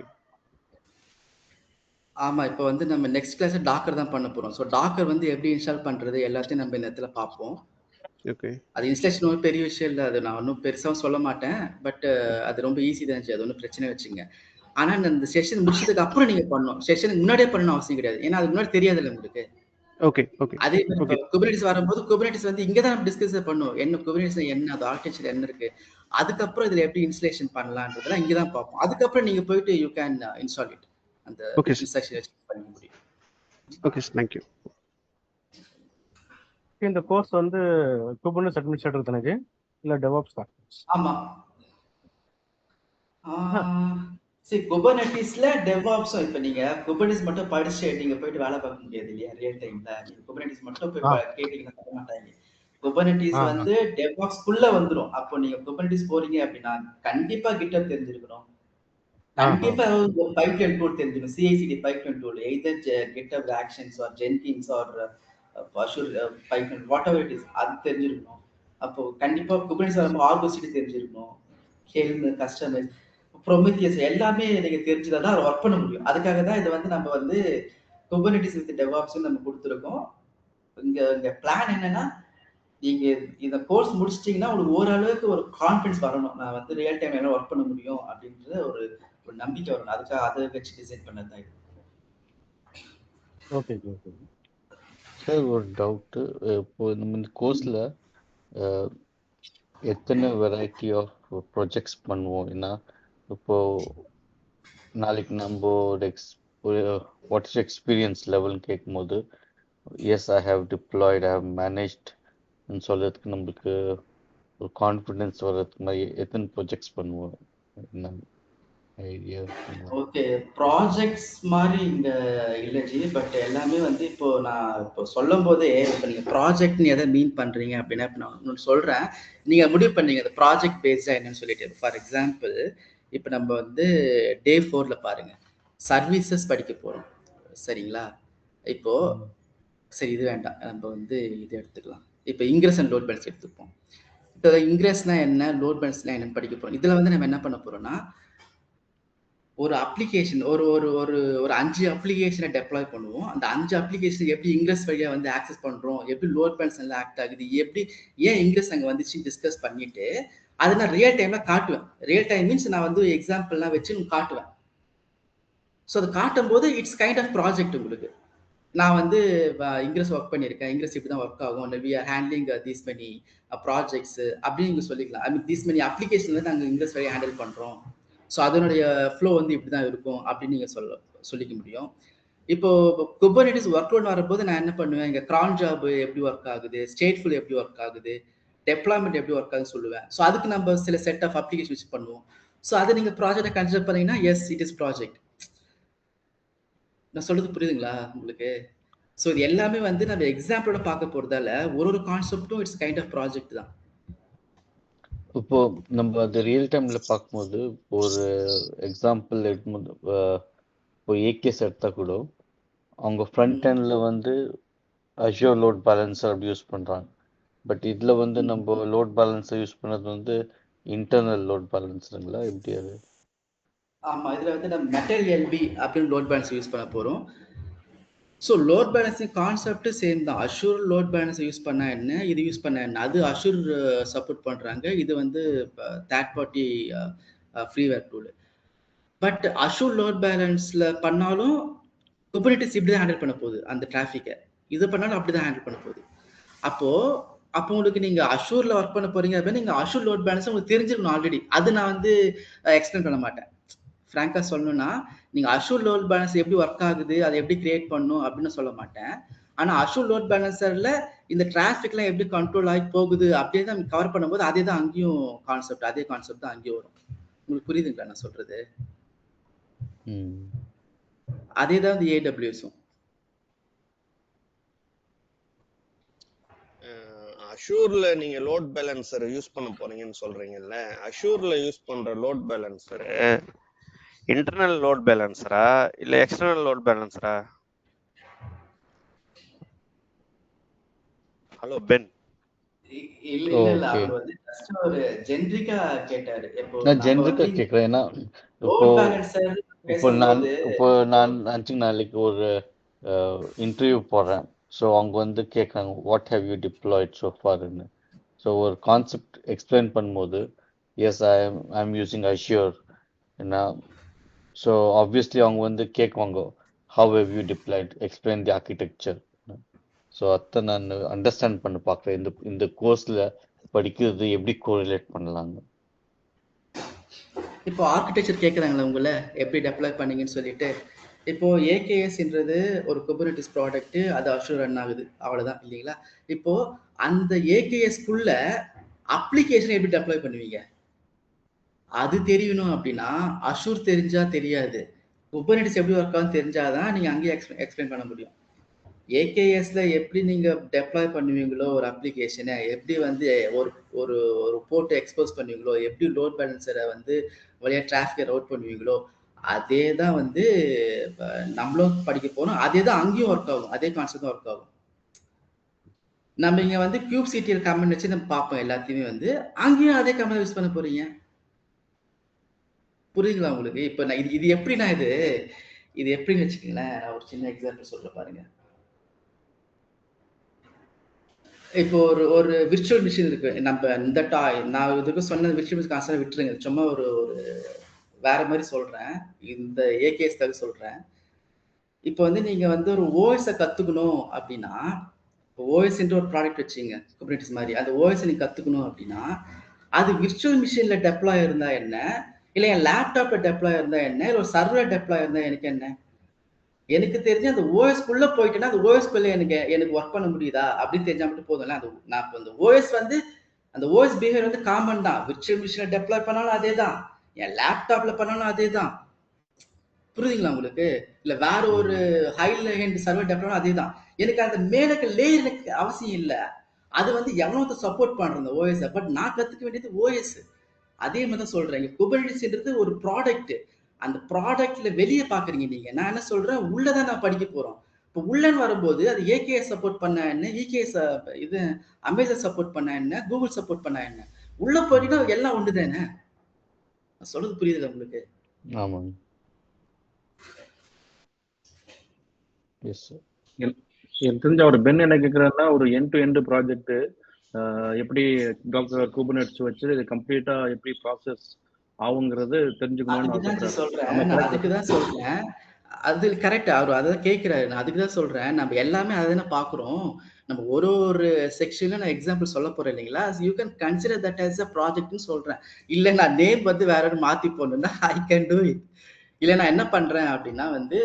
ஆமா, இப்போ வந்து நம்ம நெக்ஸ்ட் கிளாஸ் டாக்கர் தான் பண்ண போறோம். ஸோ டாக்கர் வந்து எப்படி இன்ஸ்டால் பண்றது எல்லாத்தையும் நம்ம இந்த இடத்துல பார்ப்போம். ஓகே, அது இன்ஸ்டலேஷன் ஒன்றும் பெரிய விஷயம் இல்லை, அது நான் ஒன்றும் பெருசாகவும் சொல்ல மாட்டேன். பட் அது ரொம்ப ஈஸி தான், அது ஒன்றும் பிரச்சனை வச்சுங்க. ஆனா இந்த செஷன் முடிச்சதுக்கு அப்புறம் நீங்க பண்ணணும், செஷனுக்கு முன்னாடியே பண்ணணும் அவசியம் கிடையாது. ஏன்னா அது முன்னாடி தெரியாதுல்ல உங்களுக்கு. ஓகே ஓகே அதே மாதிரி குபர்னெட்டிஸ் வரும்போது குபர்னெட்டிஸ் வந்து இங்க தான் நம்ம டிஸ்கஸ் பண்ணுவோம். என்ன குபர்னெட்டிஸ் என்ன, அது ஆர்கிடெக்சர் என்ன இருக்கு, அதுக்கப்புறம் இதுல எப்படி இன்ஸ்டலேஷன் பண்ணலான்றதெல்லாம் இங்க தான் பார்ப்போம். அதுக்கப்புறம் நீங்க போயிட்டு யூ கேன் இன்ஸ்டால் இட், அந்த இன்ஸ்ட்ரக்ஷன் பண்ண முடியும். Okay sir, thank you. இந்த கோர்ஸ் வந்து குபர்னெட்டிஸ் அட்மினிஸ்ட்ரேட்டர் தானே இல்ல டெவாப்ஸ் தான்? ஆமா, சரி, குபர்னெட்டிஸ்ல டெவாப்ஸும். இப்ப நீங்க குபர்னெட்டிஸ் மட்டும் படிச்சு நீங்க போயிட்டு வேலை பார்க்க முடியாது இல்லையா ரியல் டைம்ல. நீங்க குபர்னெட்டிஸ் மட்டும் போய் கேட்டீங்கன்னா தர மாட்டாங்க. குபர்னெட்டிஸ் வந்து டெவாப்ஸ்க்குள்ள வந்துரும். அப்போ நீங்க குபர்னெட்டிஸ் போறீங்க அப்படின்னா கண்டிப்பா கிட்டப் தெரிஞ்சிருக்கணும், கண்டிப்பா ஒரு பைப்லைன் டூல் தெரிஞ்சிருக்கும், CI/CD pipeline tool, either GitHub actions or Jenkins or Azure pipeline, whatever it is, அது தெரிஞ்சிருக்கணும். அப்போ கண்டிப்பா குபர்னெட்டிஸ் வரும்போது ஆர்கோ சிடி தெரிஞ்சிருக்கணும், ஹெல்ம், கஸ்டமைஸ், ப்ரொமித்தியஸ் எல்லாமே நீங்க தெரிஞ்சுதான் தான் ஒர்க் பண்ண முடியும். அதுக்காக தான் இது வந்து நம்ம வந்து குபர்னெட்டிஸ் வித் டெவாப்ஸ் நம்ம கொடுத்துருக்கோம். இங்க பிளான் என்னன்னா, நீங்க இந்த கோர்ஸ் முடிச்சிட்டீங்கன்னா உங்களுக்கு ஓரளவுக்கு ஒரு கான்ஃபிடன்ஸ் வரணும். நான் வந்து ரியல் டைம் எல்லாம் ஒர்க் பண்ண முடியும் அப்படின்ற ஒரு ஒரு நம்பிக்கை வரணும். அதுக்காக அதை வச்சு டிசைன் பண்ணது தான் இது. Okay okay. சார் ஒரு டவுட்டு, இப்போ நம்ம இந்த கோர்ஸில் எத்தனை வெரைட்டி ஆஃப் ப்ராஜெக்ட்ஸ் பண்ணுவோம்? ஏன்னா இப்போ நாளைக்கு நம்ம ஒரு வாட் இஸ் எக்ஸ்பீரியன்ஸ் லெவல்னு கேட்கும்போது yes I have deployed, I have மேனேஜ்ட்னு சொல்கிறதுக்கு நம்மளுக்கு ஒரு கான்ஃபிடென்ஸ் வர்றதுக்கு மாதிரி எத்தனை ப்ராஜெக்ட்ஸ் பண்ணுவோம்? என்ன ஐடியா? ஓகே, ப்ராஜெக்ட்ஸ் மாதிரி இங்க இல்லை ஜி. பட் எல்லாமே வந்து இப்போ நான் இப்போ சொல்லும் போதே இப்போ நீங்க ப்ராஜெக்ட்னு எதை மீன் பண்றீங்க அப்படின்னா, இப்போ நான் ஒன்று சொல்றேன், நீங்க முடிவு பண்ணீங்க அந்த ப்ராஜெக்ட் பேஸ்டா என்னன்னு சொல்லிட்டு. ஃபார் எக்ஸாம்பிள் இப்போ நம்ம வந்து டே 4ல பாருங்க, சர்வீசஸ் படிக்க போறோம், சரிங்களா? இப்போ சரி இது வேண்டாம், நம்ம வந்து இது எடுத்துக்கலாம். இப்போ இன்கிரஸ் அண்ட் லோட் பேலன்ஸ் எடுத்துப்போம். இப்போ இன்கிரஸ்னா என்ன, லோட் பேலன்ஸ்னா என்னன்னு படிக்க போறோம். இதுல வந்து நம்ம என்ன பண்ண போறோம்னா, ஒரு அப்ளிகேஷன் ஒரு ஒரு ஒரு ஒரு 5 அப்ளிகேஷனை டெப்ளாய் பண்ணுவோம். அந்த 5 அப்ளிகேஷன் எப்படி இன்கிரஸ் வழியா வந்து ஆக்சஸ் பண்றோம், எப்படி லோட் பேலன்ஸ் எல்லாம் ஆக்ட் ஆகுது, எப்படி ஏன் இன்கிரஸ் அங்க வந்துச்சு டிஸ்கஸ் பண்ணிட்டு அதை நான் ரியல் டைம்ல காட்டுவேன். ரியல் டைம் மீன்ஸ் நான் வந்து எக்ஸாம்பிள்லாம் வச்சு காட்டுவேன். ஸோ அதை காட்டும் போது இட்ஸ் கைண்ட் ஆஃப் ப்ராஜெக்ட். உங்களுக்கு நான் வந்து இன்கிரஸ் ஒர்க் பண்ணியிருக்கேன், இன்கிரஸ் இப்படி தான் ஒர்க் ஆகும், we are handling these many projects அப்படின்னு நீங்க சொல்லிக்கலாம். I mean these many application வந்து நாங்கள் இன்கிரஸ் வழியாக ஹேண்டில் பண்றோம், ஸோ அதனுடைய ஃப்ளோ வந்து இப்படி தான் இருக்கும் அப்படின்னு நீங்க சொல்லிக்க முடியும். இப்போ குபர்நெட்டிஸ் ஒர்க் லோட் வரும்போது நான் என்ன பண்ணுவேன், இங்க கிரான் ஜாப் எப்படி ஒர்க் ஆகுது, ஸ்டேட்ஃபுல் எப்படி ஒர்க் ஆகுது, டெப்ளாய்மெண்ட் எப்படி ஒர்க் ஆகுதுன்னு சொல்லுவேன். ஸோ அதுக்கு நம்ம சில செட் ஆஃப் அப்ளிகேஷன் யூஸ் பண்ணுவோம். ஸோ அதை நீங்க ப்ராஜெக்டை கன்சிடர் பண்ணீங்கன்னா எஸ் இட் இஸ் ப்ராஜெக்ட். நான் சொல்றது புரியுதுங்களா உங்களுக்கு? ஸோ இது எல்லாமே வந்து நம்ம எக்ஸாம்பிளோட பார்க்க போறதால ஒரு கான்செப்டும் இட்ஸ் கைண்ட் ஆஃப் ப்ராஜெக்ட் தான். இப்போ நம்ம அது ரியல் டைம்ல பார்க்கும்போது ஒரு எக்ஸாம்பிள் எடுக்கும்போது இப்போ ஏகேஸ் எடுத்தா கூட அவங்க ஃப்ரண்ட் எண்ட்ல வந்து அஷ்யூர் லோட் பேலன்சர் அப்படி யூஸ் பண்றாங்க. பட் இதுல வந்து நம்ம லோட் பேலன்சர் யூஸ் பண்ணது வந்து இன்டர்னல் லோட் பேலன்சருங்களா, எப்படி அது? ஆமா, இதுல வந்து நம்ம மெட்டல் எல்பி அப்படின்னு லோட் பேலன்ஸ் யூஸ் பண்ண போறோம். So load balancing concept same தான். அஷ்யூர் லோட் பேலன்ஸ் யூஸ் பண்ணா என்ன, இது யூஸ் பண்ண என்ன, அது அஷ்யூர் சப்போர்ட் பண்றாங்க, இது வந்து third party freeware tool. But Azure load பேலன்ஸ்ல பண்ணாலும் குபர்நெட்டிஸ் இப்படி தான் ஹேண்டில் பண்ண போகுது அந்த டிராஃபிக்கை, இது பண்ணாலும் அப்படிதான் ஹேண்டில் பண்ண போகுது. அப்போ உங்களுக்கு நீங்க அஷ்யூர்ல ஒர்க் பண்ண போறீங்க அப்படின்னா நீங்க அஷ்யூர் லோட் பேலன்ஸ் உங்களுக்கு தெரிஞ்சிருக்கணும் ஆல்ரெடி. அது நான் வந்து எக்ஸ்பிளைன் பண்ண மாட்டேன். ஃப்ராங்கா சொல்லணும்னா, நீங்க அஷ்யூர் லோட் பேலன்ஸ் எப்படி ஒர்க் ஆகுது, அதை எப்படி கிரியேட் பண்ணணும் அப்படின்னு சொல்ல மாட்டேன். ஆனா அஷ்யூர் லோட் பேலன்சர்ல இந்த டிராஃபிக்லாம் எப்படி கண்ட்ரோல் ஆகி போகுது அப்படியே தான் கவர் பண்ணும்போது அதே தான் அங்கேயும் கான்செப்ட், அதே கான்செப்ட் தான் அங்கேயும் வரும். உங்களுக்கு புரியுதுங்களா நான் சொல்றது? அதே தான் வந்து ஏடபிள்யூஎஸும். அஷூர்ல நீங்க லோட் பேலன்சர் யூஸ் பண்ண போறீங்கன்னு சொல்றீங்கல்ல, அஷூர்ல யூஸ் பண்ற லோட் பேலன்சர் இன்டர்னல் லோட் பேலன்சரா இல்ல எக்ஸ்டர்னல் லோட் பேலன்சரா? Hello Ben. இல்ல அவர் வந்து ஜஸ்ட் ஒரு ஜெனரிக்கா கேட்டாரு. நான் ஜெனரிக்கா கேக்குறேன். ஏன்னா இப்போ நான் நாளைக்கு ஒரு இன்டர்வியூ போடுறேன். ஸோ அவங்க வந்து கேட்குறாங்க what have you deployed so ஃபார்ன்னு. ஸோ ஒரு கான்செப்ட் எக்ஸ்பிளைன் பண்ணும்போது yes I am using Azure என்ன. ஸோ ஆப்வியஸ்லி அவங்க வந்து கேட்குவாங்க how have you deployed, explain the architecture. So அதை நான் அண்டர்ஸ்டாண்ட் பண்ண பார்க்குறேன். இந்த கோர்ஸில் படிக்கிறது எப்படி கோரிலேட் பண்ணலாங்க. இப்போ ஆர்கிடெக்சர் கேட்குறாங்களா உங்களை எப்படி டெப்ளாய் பண்ணீங்கன்னு சொல்லிட்டு. இப்போ ஏகேஎஸ்ன்றது ஒரு குபர்நெட்டிஸ் ப்ராடக்ட், அது அஷ்யூர் ரன் ஆகுது, அவ்வளவுதான் இல்லைங்களா? இப்போ அந்த ஏகேஎஸ்க்குள்ள அப்ளிகேஷன் எப்படி டெப்ளாய் பண்ணுவீங்க அது தெரியணும். அப்படின்னா அஷ்யூர் தெரிஞ்சா தெரியாது, குபர்நெட்டிஸ் எப்படி ஒர்க் ஆகும் தெரிஞ்சாதான் நீங்க அங்கேயே எக்ஸ்பிளைன் பண்ண முடியும். ஏகேஎஸ்ல எப்படி நீங்க டெப்ளாய் பண்ணுவீங்களோ ஒரு அப்ளிகேஷனை, எப்படி வந்து ஒரு ஒரு ஒரு போர்ட்டை எக்ஸ்போஸ் பண்ணுவீங்களோ, எப்படி லோட் பேலன்சரை வந்து வழியா டிராஃபிக்கை ரவுட் பண்ணுவீங்களோ, அதே தான் வந்து நம்மளும் படிக்க போறோம். அதே தான் அங்கேயும் ஒர்க் ஆகும், அதே கான்செப்ட் தான் ஒர்க் ஆகும். நம்ம இங்க வந்து கியூப் சிடிஎல் கமெண்ட் வச்சு நம்ம பார்ப்போம் எல்லாத்தையுமே, வந்து அங்கேயும் அதே கமெண்ட் யூஸ் பண்ண போறீங்க. புரியுங்களா உங்களுக்கு? இப்ப நான் இது எப்படின்னா இது எப்படின்னு வச்சுக்கீங்களேன், நான் ஒரு சின்ன எக்ஸாம்பிள் சொல்ல பாருங்க. இப்போ ஒரு ஒரு விர்ச்சுவல் மிஷின் இருக்கு. நம்ம இந்த நான் இதுக்கு சொன்ன விர்ச்சுவல் மிஷின் கான்செப்ட் விட்டுருங்க. சும்மா ஒரு ஒரு வேற மாதிரி சொல்றேன். இந்த ஏகேஎஸ்க்காக சொல்றேன். இப்போ வந்து நீங்க வந்து ஒரு ஓஎஸை கத்துக்கணும் அப்படின்னா, ஓஎஸ்ன்ற ஒரு ப்ராடக்ட் வச்சுங்க குபர்னெட்டிஸ் மாதிரி. அந்த ஓஎஸ் நீங்க கத்துக்கணும் அப்படின்னா, அது விர்ச்சுவல் மிஷின்ல டெப்ளாய் இருந்தா என்ன, இல்ல என் லேப்டாப்ல டெப்ளாய் இருந்தா என்ன, இல்ல ஒரு சர்வர் டெப்ளாய் இருந்தா எனக்கு என்ன? எனக்கு தெரிஞ்சு அந்த ஓஎஸ்க்குள்ள போயிட்டேன்னா அந்த ஓஎஸ்க்குள்ள எனக்கு ஒர்க் பண்ண முடியுதா அப்படின்னு தெரிஞ்சா மட்டும் போதும்ல. அந்த நான் இப்போ அந்த ஓஎஸ் வந்து அந்த ஓஎஸ் பிஹேவியர் வந்து காமன் தான். விர்ச்சுவல் மிஷினை டெப்ளாய் பண்ணாலும் அதே தான், என் லேப்டாப்ல பண்ணாலும் அதே தான். புரியுதுங்களா உங்களுக்கு? இல்ல வேற ஒரு ஹைல ஹேண்ட் சர்வர் டெப்ளாய் அதே தான். எனக்கு அந்த மேலக்கு லேயர் எனக்கு அவசியம் இல்லை. அது வந்து எவ்வளவு சப்போர்ட் பண்ற அந்த ஓஎஸ். பட் நான் கத்துக்க வேண்டியது ஓஎஸ். அதே மாதிரி தான் சொல்றேன். குபர்னெட்டிஸ்ன்றது ஒரு ப்ராடக்ட். அந்த ப்ராடக்ட்ல வெளியே பாக்குறீங்க நீங்க. நான் என்ன சொல்றேன், உள்ளதான் நான் படிக்க போறோம். இப்போ உள்ளன்னு வரும்போது அது ஏகேஎஸ் சப்போர்ட் பண்ண என்ன, இகேஎஸ் இது அமேசான் சப்போர்ட் பண்ண என்ன, கூகுள் சப்போர்ட் பண்ண என்ன, உள்ள போயிட்டீங்கன்னா எல்லாம் ஒன்று தானே. சொல்றது புரியுதுல உங்களுக்கு? ஆமாங்க. Yes sir. எனக்கு தெரிஞ்ச ஒரு பென் என்ன கேட்குறாருன்னா, ஒரு எண்ட் டு எண்ட் ப்ராஜெக்ட் எப்படி டாக்டர் குபர்னெட்டிஸ் வச்சு இது கம்ப்ளீட்டா எப்படி ப்ராசஸ் ஆகுங்கிறது தெரிஞ்சுக்கணும்னு அதுக்குதான் சொல்றேன். ஆசைப்படுறாரு. நான் அதுக்குதான் சொல்றேன். அது கரெக்ட். அவர் அதான் கேட்கிறாரு. நான் அதுக்குதான் சொல்றேன். நம்ம எல்லாமே அதை பாக்குறோம். நம்ம ஒரு ஒரு செக்ஷன்ல நான் எக்ஸாம்பிள் சொல்ல போறேன் இல்லைங்களா? You can consider that as a ப்ராஜெக்ட்னு சொல்றேன். இல்ல நான் நேம் வந்து வேற ஒரு மாத்தி போடணும்னா ஐ கேன் டூ இட். இல்ல நான் என்ன பண்றேன் அப்படின்னா வந்து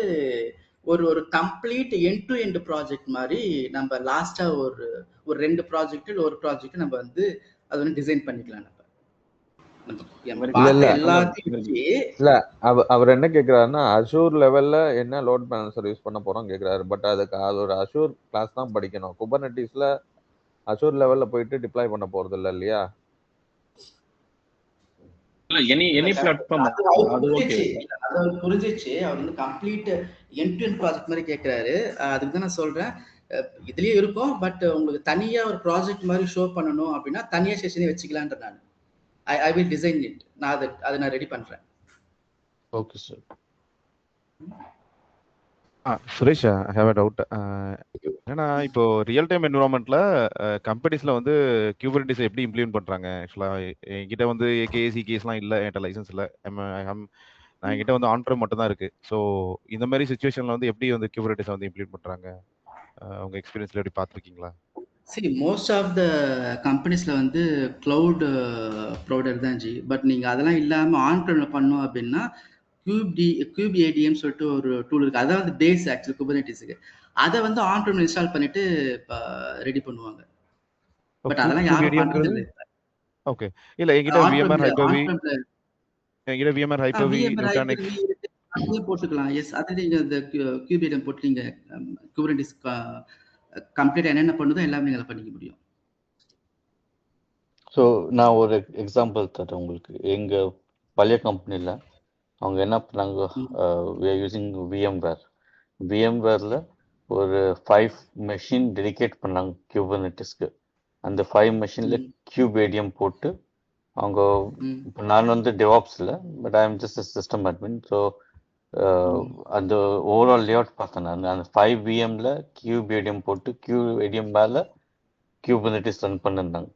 ஒரு ஒரு complete end to end project மாதிரி நம்ம லாஸ்டா ஒரு ஒரு 2 ப்ராஜெக்ட் இல்ல ஒரு ப்ராஜெக்ட் நம்ம வந்து அது வந்து டிசைன் பண்ணிக்கலாம். அவர் என்ன கேக்குறாருன்னா, அஷூர் லெவல்ல என்ன லோட் பேலன்சர் யூஸ் பண்ண போறோம் கேக்குறாரு. பட் அதுக்கு அது ஒரு அஷூர் கிளாஸ் தான் படிக்கணும். குபர்னெட்டிஸ்ல அஷூர் லெவல்ல போயிட்டு டிப்ளாய் பண்ண போறது இல்லையா? இல்ல எனி பிளாட்ஃபார்ம் அது ஓகே. அது புரிஞ்சிச்சு. அவர் வந்து complete end to end project மாதிரி கேக்குறாரு. அதுக்கு தான் நான் சொல்றேன், இதுலயே இருக்கும். பட் உங்களுக்கு தனியா ஒரு ப்ராஜெக்ட் மாதிரி ஷோ பண்ணணும் அப்படின்னா தனியா செஷனே வச்சுக்கலான்ற நான். I will design it. நான் அதை நான் ரெடி பண்றேன். Okay sir. Suresh, I have a doubt. ஏன்னா இப்போ ரியல் டைம் என்விரான்மெண்ட்ல கம்பெனிஸ்ல வந்து குபர்னெட்டிஸ் எப்படி இம்ப்ளிமெண்ட் பண்றாங்க? ஆக்சுவலா என்கிட்ட வந்து ஏகேஎஸ் இகேஎஸ்லாம் இல்லை, என்கிட்ட லைசன்ஸ் இல்லை. நான் என்கிட்ட வந்து ஆன்-ப்ரெம் மட்டும் தான் இருக்கு. ஸோ இந்த மாதிரி சுச்சுவேஷன்ல வந்து எப்படி வந்து குபர்னெட்டிஸ் வந்து இம்ப்ளிமெண்ட் பண்றாங்க? உங்க எக்ஸ்பீரியன்ஸ்ல எப்படி பார்த்துருக்கீங்களா? சரி, மோஸ்ட் ஆஃப் த கம்பெனிஸ்ல வந்து கிளவுட் ப்ரொவைடர் தான் ஜி. பட் நீங்க அதெல்லாம் இல்லாம ஆன்-ப்ரெம்ல பண்ணோம் அப்படின்னா கியூப் ஏடிஎம் சொல்லிட்டு ஒரு டூல் இருக்கு. அதாவது பேஸ் ஆக்சுவலி குபர்னெட்டிஸ்க்கு. அதை வந்து ஆன்-ப்ரெம்ல இன்ஸ்டால் பண்ணிட்டு ரெடி பண்ணுவாங்க. பட் அதெல்லாம் யாரும் பண்றது இல்லை. ஓகே. இல்ல என்கிட்ட VMware Hyper-V, என்கிட்ட VMware Hyper-V, Nutanix போட்டுக்கலாம். எஸ், அது நீங்க இந்த கியூப் ஏடிஎம் போட்டு நீங்க குபர்னெட்டிஸ் கம்ப்ளீட் என்னென்ன பண்ணுதோ எல்லாமே எங்களை பண்ணிக்க முடியும். ஸோ நான் ஒரு எக்ஸாம்பிள் தரேன் உங்களுக்கு. எங்கள் பழைய கம்பெனியில் அவங்க என்ன பண்ணாங்க, we are using VMwareல ஒரு 5 மெஷின் டெடிகேட் பண்ணாங்க குபர்னெட்டிஸ்க்கு. அந்த 5 மெஷினில் கியூப் ஏடிஎம் போட்டு அவங்க, இப்போ நான் வந்து டெவாப்ஸில், but I am just system admin. So அந்த ஓவரால் லேஅவுட் பார்த்தேன் நான். அந்த 5 VMல கியூப் ஏடிஎம் போட்டு கியூப் ஏடிஎம் மேலே குபர்னெட்டிஸ் ரன் பண்ணியிருந்தாங்க.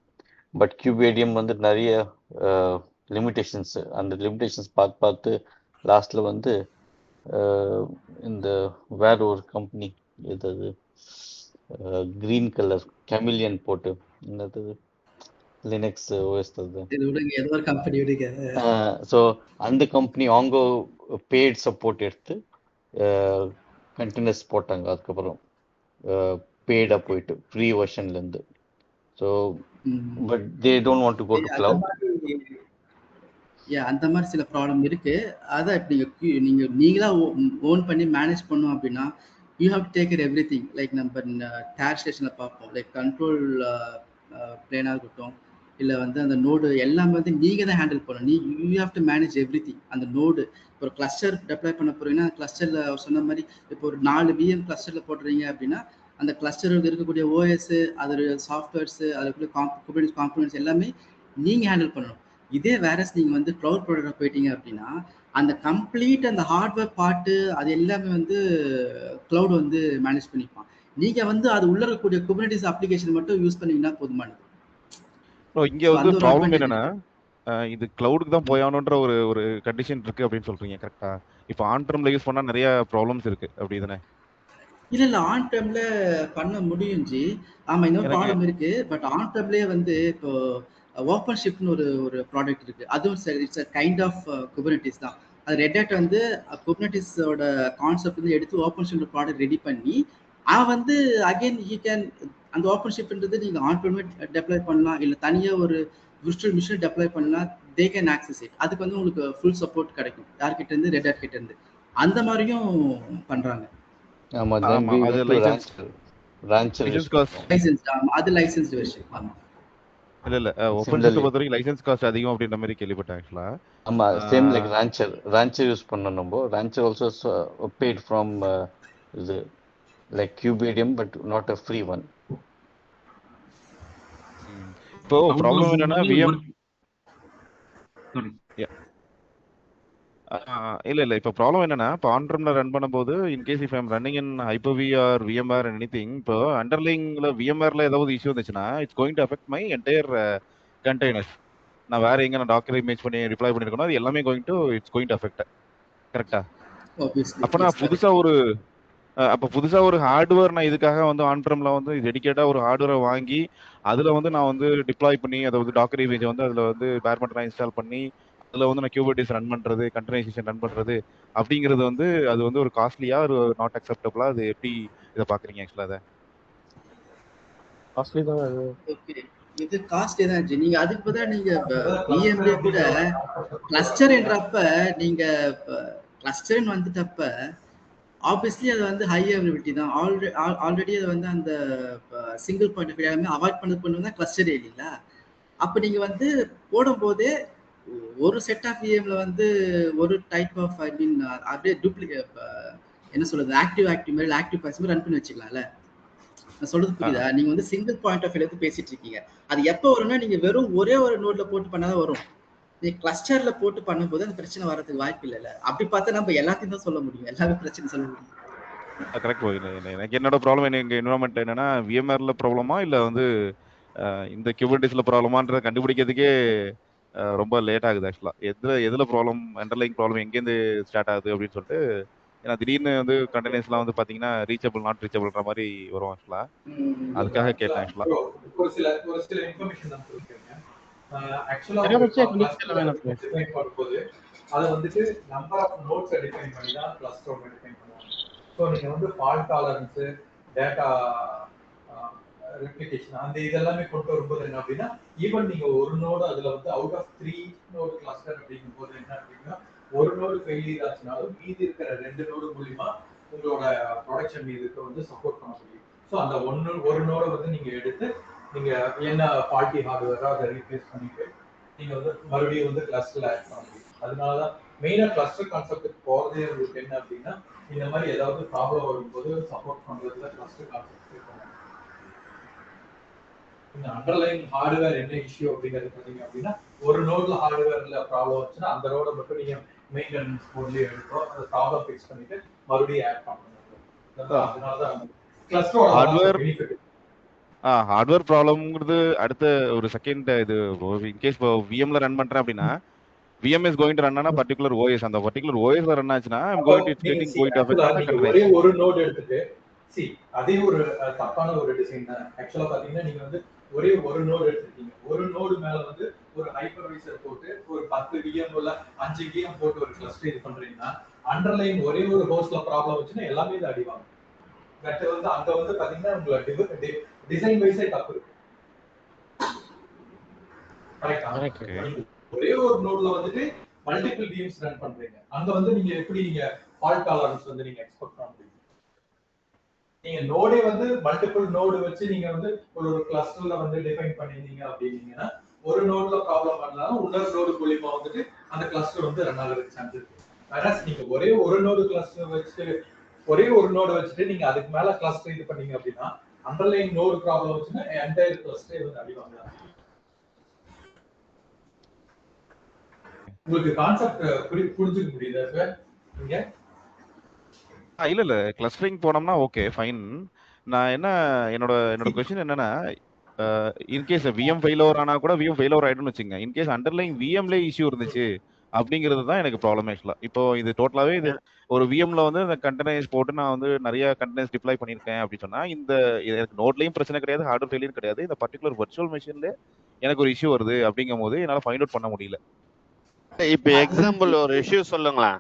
பட் கியூப் ஏடிஎம் வந்து நிறைய லிமிடேஷன்ஸ், அந்த லிமிடேஷன்ஸ் பார்த்து லாஸ்ட்ல வந்து இந்த வேற ஒரு கம்பெனி எதாவது கிரீன் கலர் கெமிலியன் போட்டு என்னது லினக்ஸ் ஓஎஸ் தான். ஸோ அந்த கம்பெனி அவங்க பெய்ட் சப்போர்ட் எடுத்து கண்டினியூஸ் போட்டாங்க. அதுக்கப்புறம் பெய்டாக போயிட்டு ஃப்ரீ வெர்ஷன்லேருந்து. So but they don't want to go to cloud. அந்த மாதிரி சில ப்ராப்ளம் இருக்கு. அதான் இப்போ நீங்களா ஓன் பண்ணி மேனேஜ் பண்ணோம் அப்படின்னா you have to take care everything. Like நம்ம டேர் ஸ்டேஷன்ல பார்ப்போம், லைக் கண்ட்ரோல் பிளேனாக இருக்கட்டும், இல்லை வந்து அந்த நோடு எல்லாமே வந்து நீங்க தான் ஹேண்டில் பண்ணணும். You have to manage everything. அந்த நோடு ஒரு கிளஸ்டர் டெப்ளாய் பண்ண போறீங்கன்னா கிளஸ்டர்ல சொன்ன மாதிரி இப்போ ஒரு 4 VM கிளஸ்டர்ல போடுறீங்க அப்படின்னா அந்த கிளஸ்டருக்கு இருக்கக்கூடிய ஓஎஸ், அதோட சாஃப்ட்வேர்ஸ், அதுக்குள்ள குபர்னெட்டிஸ் காம்பனன்ட்ஸ் எல்லாமே நீங்க ஹேண்டில் பண்ணணும். இதே வேற நீங்க வந்து கிளவுட் ப்ரொவைடர் போயிட்டீங்க அப்படின்னா அந்த கம்ப்ளீட் அந்த ஹார்ட்வேர் பார்ட்டு அது எல்லாமே வந்து கிளவுட் வந்து மேனேஜ் பண்ணிப்பான். நீங்க வந்து அது உள்ள இருக்கக்கூடிய குபர்னட்டிஸ் அப்ளிகேஷன் மட்டும் யூஸ் பண்ணீங்கன்னா போதுமானது. ஸோ இங்க ஸோ வந்து அந்த ஒரு ப்ராப்ளம் அட்வான்டேஜ் என்னன்னா இருக்கு. இது கிளவுடுக்கு தான் போயாகணுன்ற ஒரு ஒரு கண்டிஷன் இருக்கு அப்படின்னு சொல்றீங்க கரெக்டா? இப்போ ஆன் டெர்ம்ல யூஸ் பண்ணா நிறைய ப்ராப்ளம்ஸ் இருக்கு அப்படி தானே? இல்ல ஆன் டெர்ம்ல பண்ண முடியும் ஜி. ஆமா, இந்த எனக்கு ப்ராப்ளம் இருக்கு. பட் ஆன் டெர்ம்லயே வந்து இப்போ ஓப்பன் ஷிப்ட்னு ஒரு ஒரு ப்ராடக்ட் இருக்கு. அதுவும் சரி, இட்ஸ் கைண்ட் ஆஃப் குபர்னட்டிஸ் தான். அது ரெட் ஹேட் வந்து குபர்னட்டிஸோட கான்செப்ட் வந்து எடுத்து ஓப்பன் ஷிப்ட் ப்ராடக்ட் ரெடி பண்ணி வந்து அகைன் ஹி கேன் அந்த ஓப்பன் ஷிப்ன்றது நீங்க ஆன் டெர்மே டெப்ளாய் பண்ணலாம், இல்ல தனியா ஒரு விர்ச்சுவல் மிஷின் டெப்ளாய் பண்ணலாம். They can access it. அதுக்கு வந்து உங்களுக்கு ஃபுல் சப்போர்ட் கிடைக்கும் யார்கிட்ட இருந்து, ரெட் ஹேட் கிட்ட இருந்து. அந்த மாதிரியும் பண்றாங்க. ஆமா, then ஆமா we அது went to licence Rancher use licence cost பண்ணுவோம். லைசன்ஸ். அது லைசன்ஸ்டு வெர்ஷன். ஆமா. இல்ல ஓப்பன் ஷிப்ட் Similarly, பொறுத்த வரைக்கும் லைசன்ஸ் காஸ்ட் அதிகம் அப்படின்ற மாதிரி கேள்விப்பட்டேன் ஆக்சுவலா. ஆமா, சேம் லைக் Rancher யூஸ் பண்ணோம் நம்ம. Rancher also paid from இது like Cubedium but not a free one. இப்போ அவங்க ப்ராப்ளம் என்னன்னா வந்து விஎம் sorry. இல்ல இப்போ ப்ராப்ளம் என்னன்னா இப்போ ஆன் டெர்ம்ல ரன் பண்ணும்போது in case if I'm running in Hyper V or VMR anything, இப்போ அண்டர்லைங்ல விஎம்ஆர்ல ஏதாவது இஷ்யூ இருந்துச்சுன்னா it's going to affect my entire containers. நான் வேற எங்க நான் டாக்கர் இமேஜ் பண்ணி ரிப்ளை பண்ணிருக்கணும், அது எல்லாமே இட்ஸ் கோயிங் டு அஃபெக்ட். கரெக்டா? Obviously, அப்ப yes, நான் correct. புதுசா ஒரு ஹார்ட்வேர் நான் இதுக்காக வந்து ஆன் டெர்ம்ல வந்து டெடிகேட்டா ஒரு ஹார்ட்வேரை வாங்கி அதுல வந்து நான் வந்து டிப்ளாய் பண்ணி அதை வந்து டாக்கர் இமேஜ் வந்து அதுல வந்து பேர் மட்டும் இன்ஸ்டால் பண்ணி அதுல வந்து நான் கியூபர்னட்டிஸ் ரன் பண்றது, கண்டெய்னரைசேஷன் ரன் பண்றது அப்படிங்கிறது வந்து அது வந்து ஒரு காஸ்ட்லியா, ஒரு நாட் அக்செப்டபிளா, அது எப்படி இதை பாக்குறீங்க ஆக்சுவலா? அதை காஸ்ட்லி தான் அது. ஓகே, இது காஸ்ட் தான் ஜி. நீங்க அதுக்கு பதிலா நீங்க விஎம்ல கூட கிளஸ்டர் என்றப்ப நீங்க கிளஸ்டர்னு வந்துட்டப்ப ஆப்வியஸ்லி அது வந்து ஹை அவைலபிலிட்டி தான். ஆல்ரெடி அது வந்து அந்த சிங்கிள் பாயிண்ட் ஆஃப் எல்லாமே அவாய்ட் பண்ணது தான் கிளஸ்டர் இல்லைங்களா? அப்போ நீங்க வந்து போடும்போதே ஒரு செட் ஆஃப் விஎம்ல வந்து ஒரு டைப் ஆஃப் ஐ மீன் அப்படியே டூப்ளிகேட் என்ன சொல்றது, ஆக்டிவ் மாதிரி ஆக்டிவ் பாஸ் மாதிரி ரன் பண்ணி வச்சுக்கலாம்ல. நான் சொல்றது புரியுதா? நீங்க வந்து சிங்கிள் பாயிண்ட் ஆஃப் எடுத்து பேசிட்டு இருக்கீங்க. அது எப்போ வரும்னா நீங்க வெறும் ஒரே ஒரு நோட்ல போட்டு பண்ணாதான் வரும். நீ கிளஸ்டர்ல போட்டு பண்ணும்போது அந்த பிரச்சனை வரதுக்கு வாய்ப்பு இல்லைல்ல. அப்படி பார்த்தா நம்ம எல்லாத்தையும் தான் சொல்ல முடியும், எல்லாமே பிரச்சனை சொல்ல முடியும். கரெக்ட். எனக்கு என்னோட ப்ராப்ளம் எங்க என்வரான்மெண்ட் என்னன்னா விஎம்ஆர்ல ப்ராப்ளமா இல்ல வந்து இந்த கியூபர்னட்டிஸ்ல ப்ராப்ளமான்றதை கண்டுபிடிக்கிறதுக்கே ரொம்ப லேட் ஆகுது ஆக்சுவலா. எதுல ப்ராப்ளம், அண்டர்லைங் ப்ராப்ளம் எங்கேருந்து ஸ்டார்ட் ஆகுது அப்படின்னு சொல்லிட்டு. ஏன்னா திடீர்னு வந்து கண்டெய்னர்ஸ்லாம் வந்து பாத்தீங்கன்னா ரீச்சபிள் நாட் ரீச்சபிள்ன்ற மாதிரி வரும் ஆக்சுவலா. அதுக்காக கேட்டேன் ஆக்சுவலா. ஒரு சில இன்ஃபர்மேஷன் நான் கொடுக்குறேன். ஆக்சுவலா டிஃபைன் பண்ணும்போது அதை வந்துட்டு நம்பர் ஆஃப் நோட்ஸை டிஃபைன் பண்ணி தான் கிளஸ்டர் ஒன்று டிஃபைன் பண்ணுவாங்க. ஸோ நீங்க வந்து ஃபால்ட் டாலரன்ஸ், டேட்டா ரெப்ளிகேஷன் அந்த இதெல்லாமே கொண்டு வரும்போது என்ன அப்படின்னா, ஈவன் நீங்க ஒரு நோடு அதுல வந்து அவுட் ஆஃப் 3 நோடு கிளஸ்டர் அப்படிங்கும் போது என்ன அப்படின்னா, ஒரு நோடு ஃபெயிலியர் ஆச்சுனாலும் மீதி இருக்கிற 2 நோடு மூலியமா உங்களோட ப்ரொடக்ஷன் மீதுக்கு வந்து சப்போர்ட் பண்ண முடியும். ஸோ அந்த ஒரு நோடை வந்து நீங்க எடுத்து நீங்க என்ன ஃபால்ட்டி ஹார்ட்வேரோ அதை ரீப்ளேஸ் பண்ணிட்டு நீங்க வந்து மறுபடியும் வந்து கிளஸ்டர்ல ஆட் பண்ண முடியும். அதனாலதான் மெயினா கிளஸ்டர் கான்செப்டுக்கு போறதே உங்களுக்கு என்ன அப்படின்னா, இந்த மாதிரி ஏதாவது ப்ராப்ளம் வரும்போது சப்போர்ட் பண்றதுல கிளஸ்டர் கான்செப்ட் இருக்கும். இந்த அண்டர்லைன் ஹார்ட்வேர் என்ன இஷ்யூ அப்படிங்கிறது பார்த்தீங்க அப்படின்னா, ஒரு நோட்ல ஹார்ட்வேர்ல ப்ராப்ளம் வந்துச்சுன்னா அந்த நோட மட்டும் நீங்க மெயின்டெனன்ஸ் மோட்லயே எடுக்கிறோம், அந்த ப்ராப்ளம் ஃபிக்ஸ் பண்ணிட்டு மறுபடியும் ஆட் பண்ணணும். அதனாலதான் கிளஸ்டரோட பெனிஃபிட். ஹார்ட்வேர் ப்ராப்ளம்ங்கிறது அடுத்த ஒரு செகண்ட். இது இன்கேஸ் இப்போ விஎம்ல ரன் பண்றேன் அப்படின்னா VM is going to run on a particular OS. அந்த particular OS ல ரன் ஆச்சுனா I'm going to affect the நீங்க ஒரே ஒரு நோட் எடுத்துட்டு அதே ஒரு தப்பான ஒரு டிசைன் தான். ஆக்சுவலா பாத்தீங்கன்னா நீங்க வந்து ஒரே ஒரு நோட் எடுத்துட்டீங்க, ஒரு நோடு மேல வந்து ஒரு ஹைப்பர்வைசர் போட்டு ஒரு 10 VM உள்ள 5 VM போட்டு ஒரு கிளஸ்டர் இது பண்றீங்கன்னா, அண்டர்லைன் ஒரே ஒரு ஹோஸ்ட்ல ப்ராப்ளம் வச்சுன்னா எல்லாமே இது அடிவாங்க. பட் வந்து அங்க வந்து பாத்தீங்கன்னா உங்களுக்கு டிசைன் வைஸே தப்பு இருக்கு. கரெக்ட்டா? ஒரே ஒரு நோட்ல வந்துட்டு மல்டிபிள் விஎம்ஸ் ரன் பண்றீங்க, அங்க வந்து நீங்க எப்படி நீங்க ஃபால்ட் டாலரன்ஸ் வந்து நீங்க எக்ஸ்பெக்ட் பண்ண முடியும்? நீங்க நோடே வந்து மல்டிபிள் நோடு வச்சு நீங்க வந்து ஒரு கிளஸ்டர்ல வந்து டிஃபைன் பண்ணிருந்தீங்க அப்படின்னீங்கன்னா, ஒரு நோட்ல ப்ராப்ளம் பண்ணாலும் இன்னொரு நோடு மூலமா வந்துட்டு அந்த கிளஸ்டர் வந்து ரன் ஆகிறதுக்கு சான்ஸ் இருக்கு. வேறஸ் நீங்க ஒரே ஒரு நோடு கிளஸ்டர் வச்சுட்டு ஒரே ஒரு நோடு வச்சுட்டு நீங்க அதுக்கு மேல கிளஸ்டர் இது பண்ணீங்க அப்படின்னா, அண்டர்லைன் நோடு ப்ராப்ளம் வச்சுன்னா என்டையர் கிளஸ்டர் வந்து அடிவாங்க. உங்களுக்கு கான்செப்ட் புரிஞ்சுக்க முடியுதா சார்? நீங்க இல்ல கிளஸ்டரிங் போனோம்னா ஓகே ஃபைன். நான் என்னோட என்னோட கொஸ்டின் என்னன்னா, இன்கேஸ் விஎம் ஃபெயில் ஓவர் ஆனா கூட விஎம் ஃபெயில் ஓவர் ஆயிடும்னு வச்சுங்க. இன்கேஸ் அண்டர்லைங் விஎம்ல இஷ்யூ இருந்துச்சு அப்படிங்கிறது தான் எனக்கு ப்ராப்ளம் ஆக்சுவலா. இப்போ இது டோட்டலாவே இது ஒரு விஎம்ல வந்து அந்த கண்டெய்னர்ஸ் போட்டு நான் வந்து நிறைய கண்டெய்னர்ஸ் டிப்ளாய் பண்ணியிருக்கேன் அப்படி சொன்னா எனக்கு நோட்லயும் பிரச்சனை கிடையாது, ஹார்ட்வேர் ஃபெயிலியர் கிடையாது. இந்த பர்டிகுலர் வர்ச்சுவல் மெஷின்ல எனக்கு ஒரு இஷ்யூ வருது அப்படிங்கும் போது என்னால ஃபைண்ட் அவுட் பண்ண முடியல. இப்போ எக்ஸாம்பிள் ஒரு இஷ்யூ சொல்லுங்களேன்.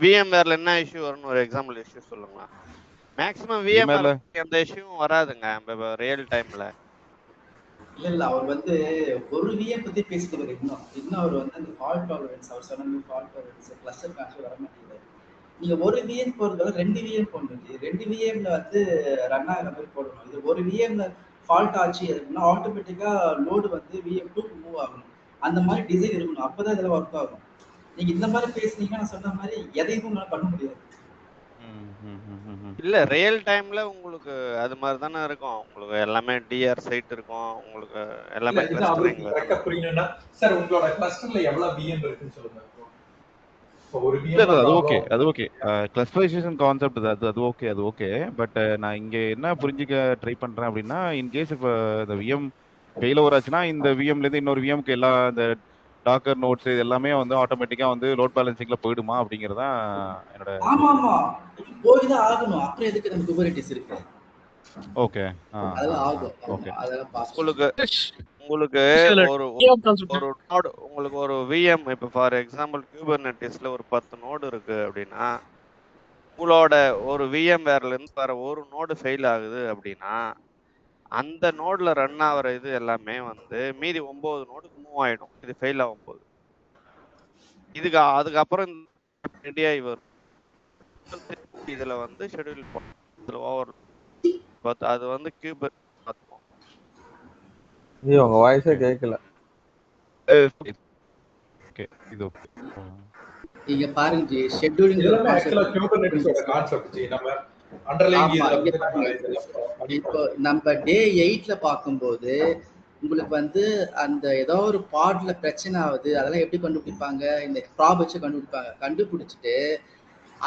விஎம்வேர்ல என்ன இஷ்யூ வரும்னு ஒரு எக்ஸாம்பிள் இஷ்யூ சொல்லுங்களேன். மேக்ஸிமம் விஎம்வேர்ல எந்த இஷ்யூவும் வராதுங்க ரியல் டைம்ல. இல்ல அவர் வந்து ஒரு விஎம் பத்தி பேசிட்டு இன்னும் அவர் வந்து அந்த ஃபால்ட் டாலரன்ஸ் அவர் சொன்ன ஃபால்ட் டாலரன்ஸ் கிளஸ்டர் கான்செப்ட் வர மாட்டேங்குது. நீங்க ஒரு விஎம் போறதால 2 விஎம் போடணும். 2 விஎம்ல வந்து ரன் ஆகிற மாதிரி போடணும். இது ஒரு விஎம்ல ஃபால்ட் ஆச்சு அப்படின்னா ஆட்டோமேட்டிக்கா லோடு வந்து விஎம் 2 மூவ் ஆகணும். அந்த மாதிரி டிசைன் இருக்கணும். அப்பதான் இதுல ஒர்க் ஆகும். நீங்க இந்த மாதிரி பேசுனீங்கன்னா நான் சொன்ன மாதிரி எதையும் பண்ண முடியாது. இல்ல ரியல் டைம்ல உங்களுக்கு அது மாதிரி தானே இருக்கும். உங்களுக்கு எல்லாமே டிஆர் சைட் இருக்கும். உங்களுக்கு எல்லாமே கிளஸ்டரிங் கரெக்ட்டா புரியணும்னா சார் உங்களோட கிளஸ்டர்ல எவ்வளவு விஎம் இருக்குன்னு சொல்லுங்க. ஒரு அது ஓகே கிளஸ்டரைசேஷன் கான்செப்ட் அது ஓகே. பட் நான் இங்க என்ன புரிஞ்சுக்க ட்ரை பண்றேன் அப்படின்னா, இன்கேஸ் இப்போ இந்த விஎம் ஃபெயில் ஓவர் ஆச்சுன்னா இந்த விஎம்ல இருந்து இன்னொரு விஎம்க்கு எல்லா இந்த டாக்கர் நோட்ஸ் இது எல்லாமே வந்து ஆட்டோமேட்டிக்கா வந்து லோட் பேலன்சிங்ல போயிடுமா அப்படிங்கறதா என்னோட. ஆமா போய் தான் ஆகணும். அப்புறம் எதுக்கு நம்ம குபர்னெட்டிஸ் இருக்கு? ஓகே அதெல்லாம் ஆகும். ஓகே. அதெல்லாம் உங்களுக்கு ஒரு விஎம் இப்போ ஃபார் எக்ஸாம்பிள் குபர்னெட்டிஸ்ல ஒரு 10 நோடு இருக்கு அப்படின்னா உங்களோட ஒரு விஎம் வேர்ல இருந்து வர ஒரு நோடு ஃபெயில் ஆகுது அப்படின்னா அந்த நோட்ல ரன் ஆகிற இது எல்லாமே வந்து மீதி 9 நோடுக்கு மூவ் ஆயிடும். இது ஃபெயில் ஆகும்போது அதுக்கப்புறம் ரெடி ஆகி வரும். இதுல வந்து ஷெட்யூல் இதுல ஓவர் அது வந்து கியூபர் பார்த்துப்போம். உங்க வாய்ஸே கேட்கல. ஓகே இது ஓகே. இங்க பாருங்க ஜி ஷெட்யூலிங் ஆக்சுவலா குபர்னெட்டிஸோட கான்செப்ட் ஜி நம்ம அண்டர்லைங் இப்போ நம்ம டே 8ல பார்க்கும்போது உங்களுக்கு வந்து அந்த ஏதோ ஒரு பாட்ல பிரச்சனை ஆகுது. அதெல்லாம் எப்படி கண்டுபிடிப்பாங்க? இந்த ப்ராப் வச்சு கண்டுபிடிச்சிட்டு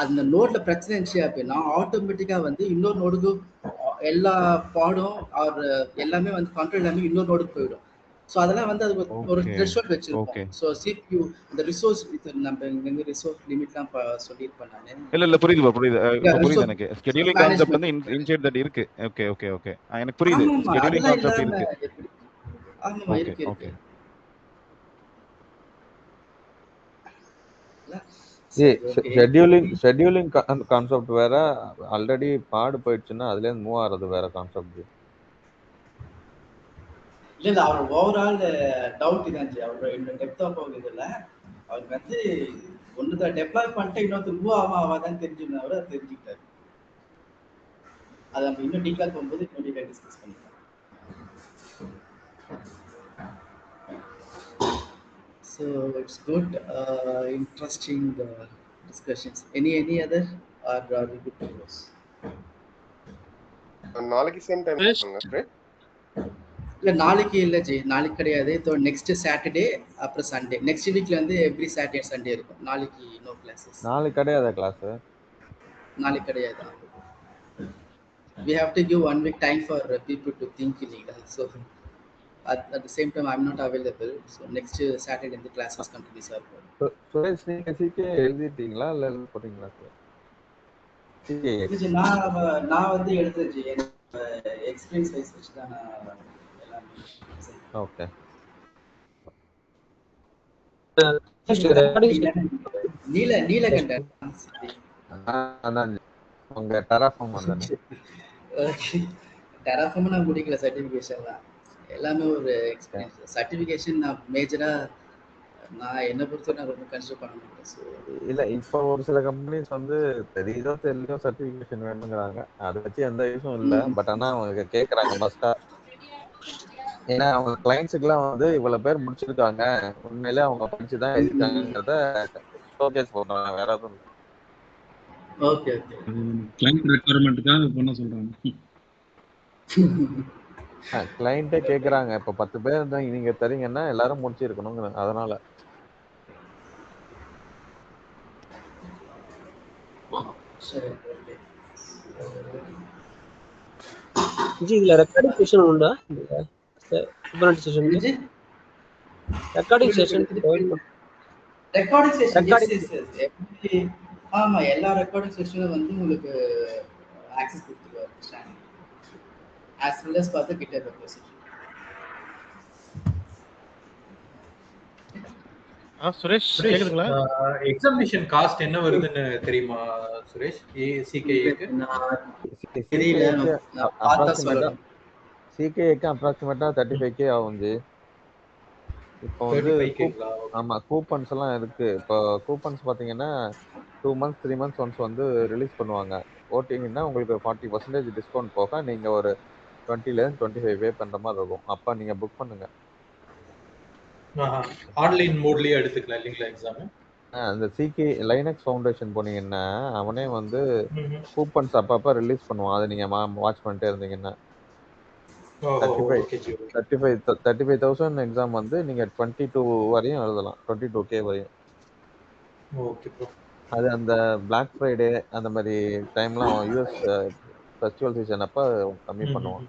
அந்த நோட்ல பிரச்சனை இருந்துச்சு அப்படின்னா ஆட்டோமேட்டிக்கா வந்து இன்னொரு நோடுக்கு எல்லா பாடும் எல்லாமே வந்து கண்ட்ரோல் எல்லாமே இன்னொரு நோடுக்கு போயிடும். ஸோ அதெல்லாம் வந்து அது ஒரு த்ரெஷ்ஹோல்ட் வச்சிருக்கோம். ஸோ சிபியூ இந்த ரிசோர்ஸ் நம்ம இங்க ரிசோர்ஸ் லிமிட்லாம் சொல்லியிருப்பேன் நான். இல்ல புரியுது எனக்கு. ஸ்கெடியூலிங் கான்செப்ட் வந்து இன்சைட் தட் இருக்கு. ஓகே எனக்கு புரியுது. ஸ்கெடியூலிங் கான்செப்ட் இருக்கு. ஆமா இருக்கு. ஷெட்யூலிங் கான்செப்ட் வேற. ஆல்ரெடி பாடு போயிடுச்சுன்னா அதுல இருந்து மூவ் ஆறது வேற கான்செப்ட். இல்ல அவர் ஓவரால் டவுட் தான் ஜி. அவர் இன்னும் டெப்தா போகுது இல்ல. அவருக்கு வந்து ஒன்று டெப்ளாய் பண்ணிட்டு இன்னொரு மூவ் ஆகாதான் தெரிஞ்சுன்னு தெரிஞ்சுக்கிட்டாரு. அதை நம்ம இன்னும் டீட்டெயில் போகும்போது இன்னும் டீட்டெயில் டிஸ்கஸ் பண்ணிக்கலாம். So it's good, interesting discussions. Any other or are we good to close? நாளைக்கு சேம் டைம் பண்ணுங்க. இல்ல நாளைக்கு இல்ல ஜி, நாளைக்கு கிடையாது. நெக்ஸ்ட் சாட்டர்டே அப்புறம் சண்டே. நெக்ஸ்ட் வீக்ல வந்து எவ்ரி சாட்டர்டே சண்டே இருக்கும். நாளைக்கு நோ கிளாसेस. நாளைக்கு கிடையாதா கிளாஸ்? நாளைக்கு கிடையாது. We have to give 1 week time for people to think illegal. So at the same time I'm not available. So next Saturday the classes continues are going. Suresh நீங்க சிகே எழுதிட்டீங்களா இல்ல எழுத போறீங்களா சார்? சிகே நான் வந்து எழுதுறேன் ஜி. எக்ஸ்பீரியன்ஸ் வைஸ் வச்சு தான் நான் எல்லாமே. ஓகே. நீலகண்டன் அதான் உங்க டெராஃபார்ம் வந்தானே. ஓகே. டெராஃபார்ம் நான் முடிக்கல. சர்டிஃபிகேஷன்லாம் எல்லாமே ஒரு எக்ஸ்பீரியன்ஸ். சர்டிஃபிகேஷன் நான் மேஜரா நான் என்ன பொறுத்த நான் ரொம்ப கன்சிடர் பண்ண மாட்டேன். இல்ல இப்போ ஒரு சில கம்பெனிஸ் வந்து தெரியுதோ தெரியலையோ சர்டிஃபிகேஷன் வேணுங்கிறாங்க. அதை வச்சு எந்த யூஸும் இல்லை. பட் ஆனா அவங்க கேட்கறாங்க ஃபர்ஸ்டா. ஏன்னா அவங்க கிளைண்ட்ஸுக்குலாம் வந்து இவ்வளவு பேர் முடிச்சிருக்காங்க, உண்மையிலே அவங்க படிச்சுதான் எழுதிட்டாங்கிறத ஷோகேஸ் பண்றாங்க. வேற எதுவும் ஓகே ஓகே. கிளைண்ட் ரெக்வயர்மென்ட்காக பண்ண சொல்றாங்க. கிளைண்டே கேக்குறாங்க. இப்ப 10 பேர் தான் நீங்க தரீங்கன்னா எல்லாரும் முடிச்சிருக்கணுங்க. அதனால சரி ஓகே. ஜி இதுல ரெக்கார்டிங் செஷன் உண்டா குபர்நெட் செஷனுக்கு என்னது ரெக்கார்டிங் புரியல செஷன் புரியல ப்ரொவைட் பண்ண recording session yes recording yes yes ஆமா எல்லா ரெக்கார்டிங் செஷனும் வந்து உங்களுக்கு ஆக்சஸ் கொடுத்துருவாரு as well as பார்த்து GitHub repository. சுரேஷ் சுரேஷ் கேக்குதுங்களா? எக்ஸாமினேஷன் காஸ்ட் என்ன வருதுன்னு தெரியுமா சுரேஷ்? சிகேஏக்கு தெரியல நான் பார்த்தா சொல்லணும். சிகேக்கு அப்ராக்சிமேட்டா 35K ஆகும் ஜி. இப்போ வந்து 35K-ங்களா? ஆமா கூப்பன்ஸ் எல்லாம் இருக்கு. இப்போ கூப்பன்ஸ் பாத்தீங்கன்னா 2 months 3 months ஒன்ஸ் வந்து ரிலீஸ் பண்ணுவாங்க. ஓட்டிங்கன்னா உங்களுக்கு 40% டிஸ்கவுண்ட் போக நீங்க ஒரு 20ல 25 பே பண்ற மாதிரி இருக்கும். அப்ப நீங்க புக் பண்ணுங்க. ஆன்லைன் மோட்லயே எடுத்துக்கலாம் இல்லைங்களா எக்ஸாம்? அந்த சிகே லைனக்ஸ் ஃபவுண்டேஷன் போனீங்கன்னா அவனே வந்து கூப்பன்ஸ் அப்பப்ப ரிலீஸ் பண்ணுவான். அதை நீங்க வாட்ச் பண்ணிட்டே இருந்தீங்கன்னா 35,000 எக்ஸாம் வந்து நீங்க 22 வரையும் எழுதலாம். 22K வரையும். Okay bro. அது அந்த பிளாக் ஃப்ரைடே அந்த மாதிரி டைம்லாம் யூஎஸ் ஃபெஸ்டிவல் சீசன் அப்ப கம்மி பண்ணுவான்.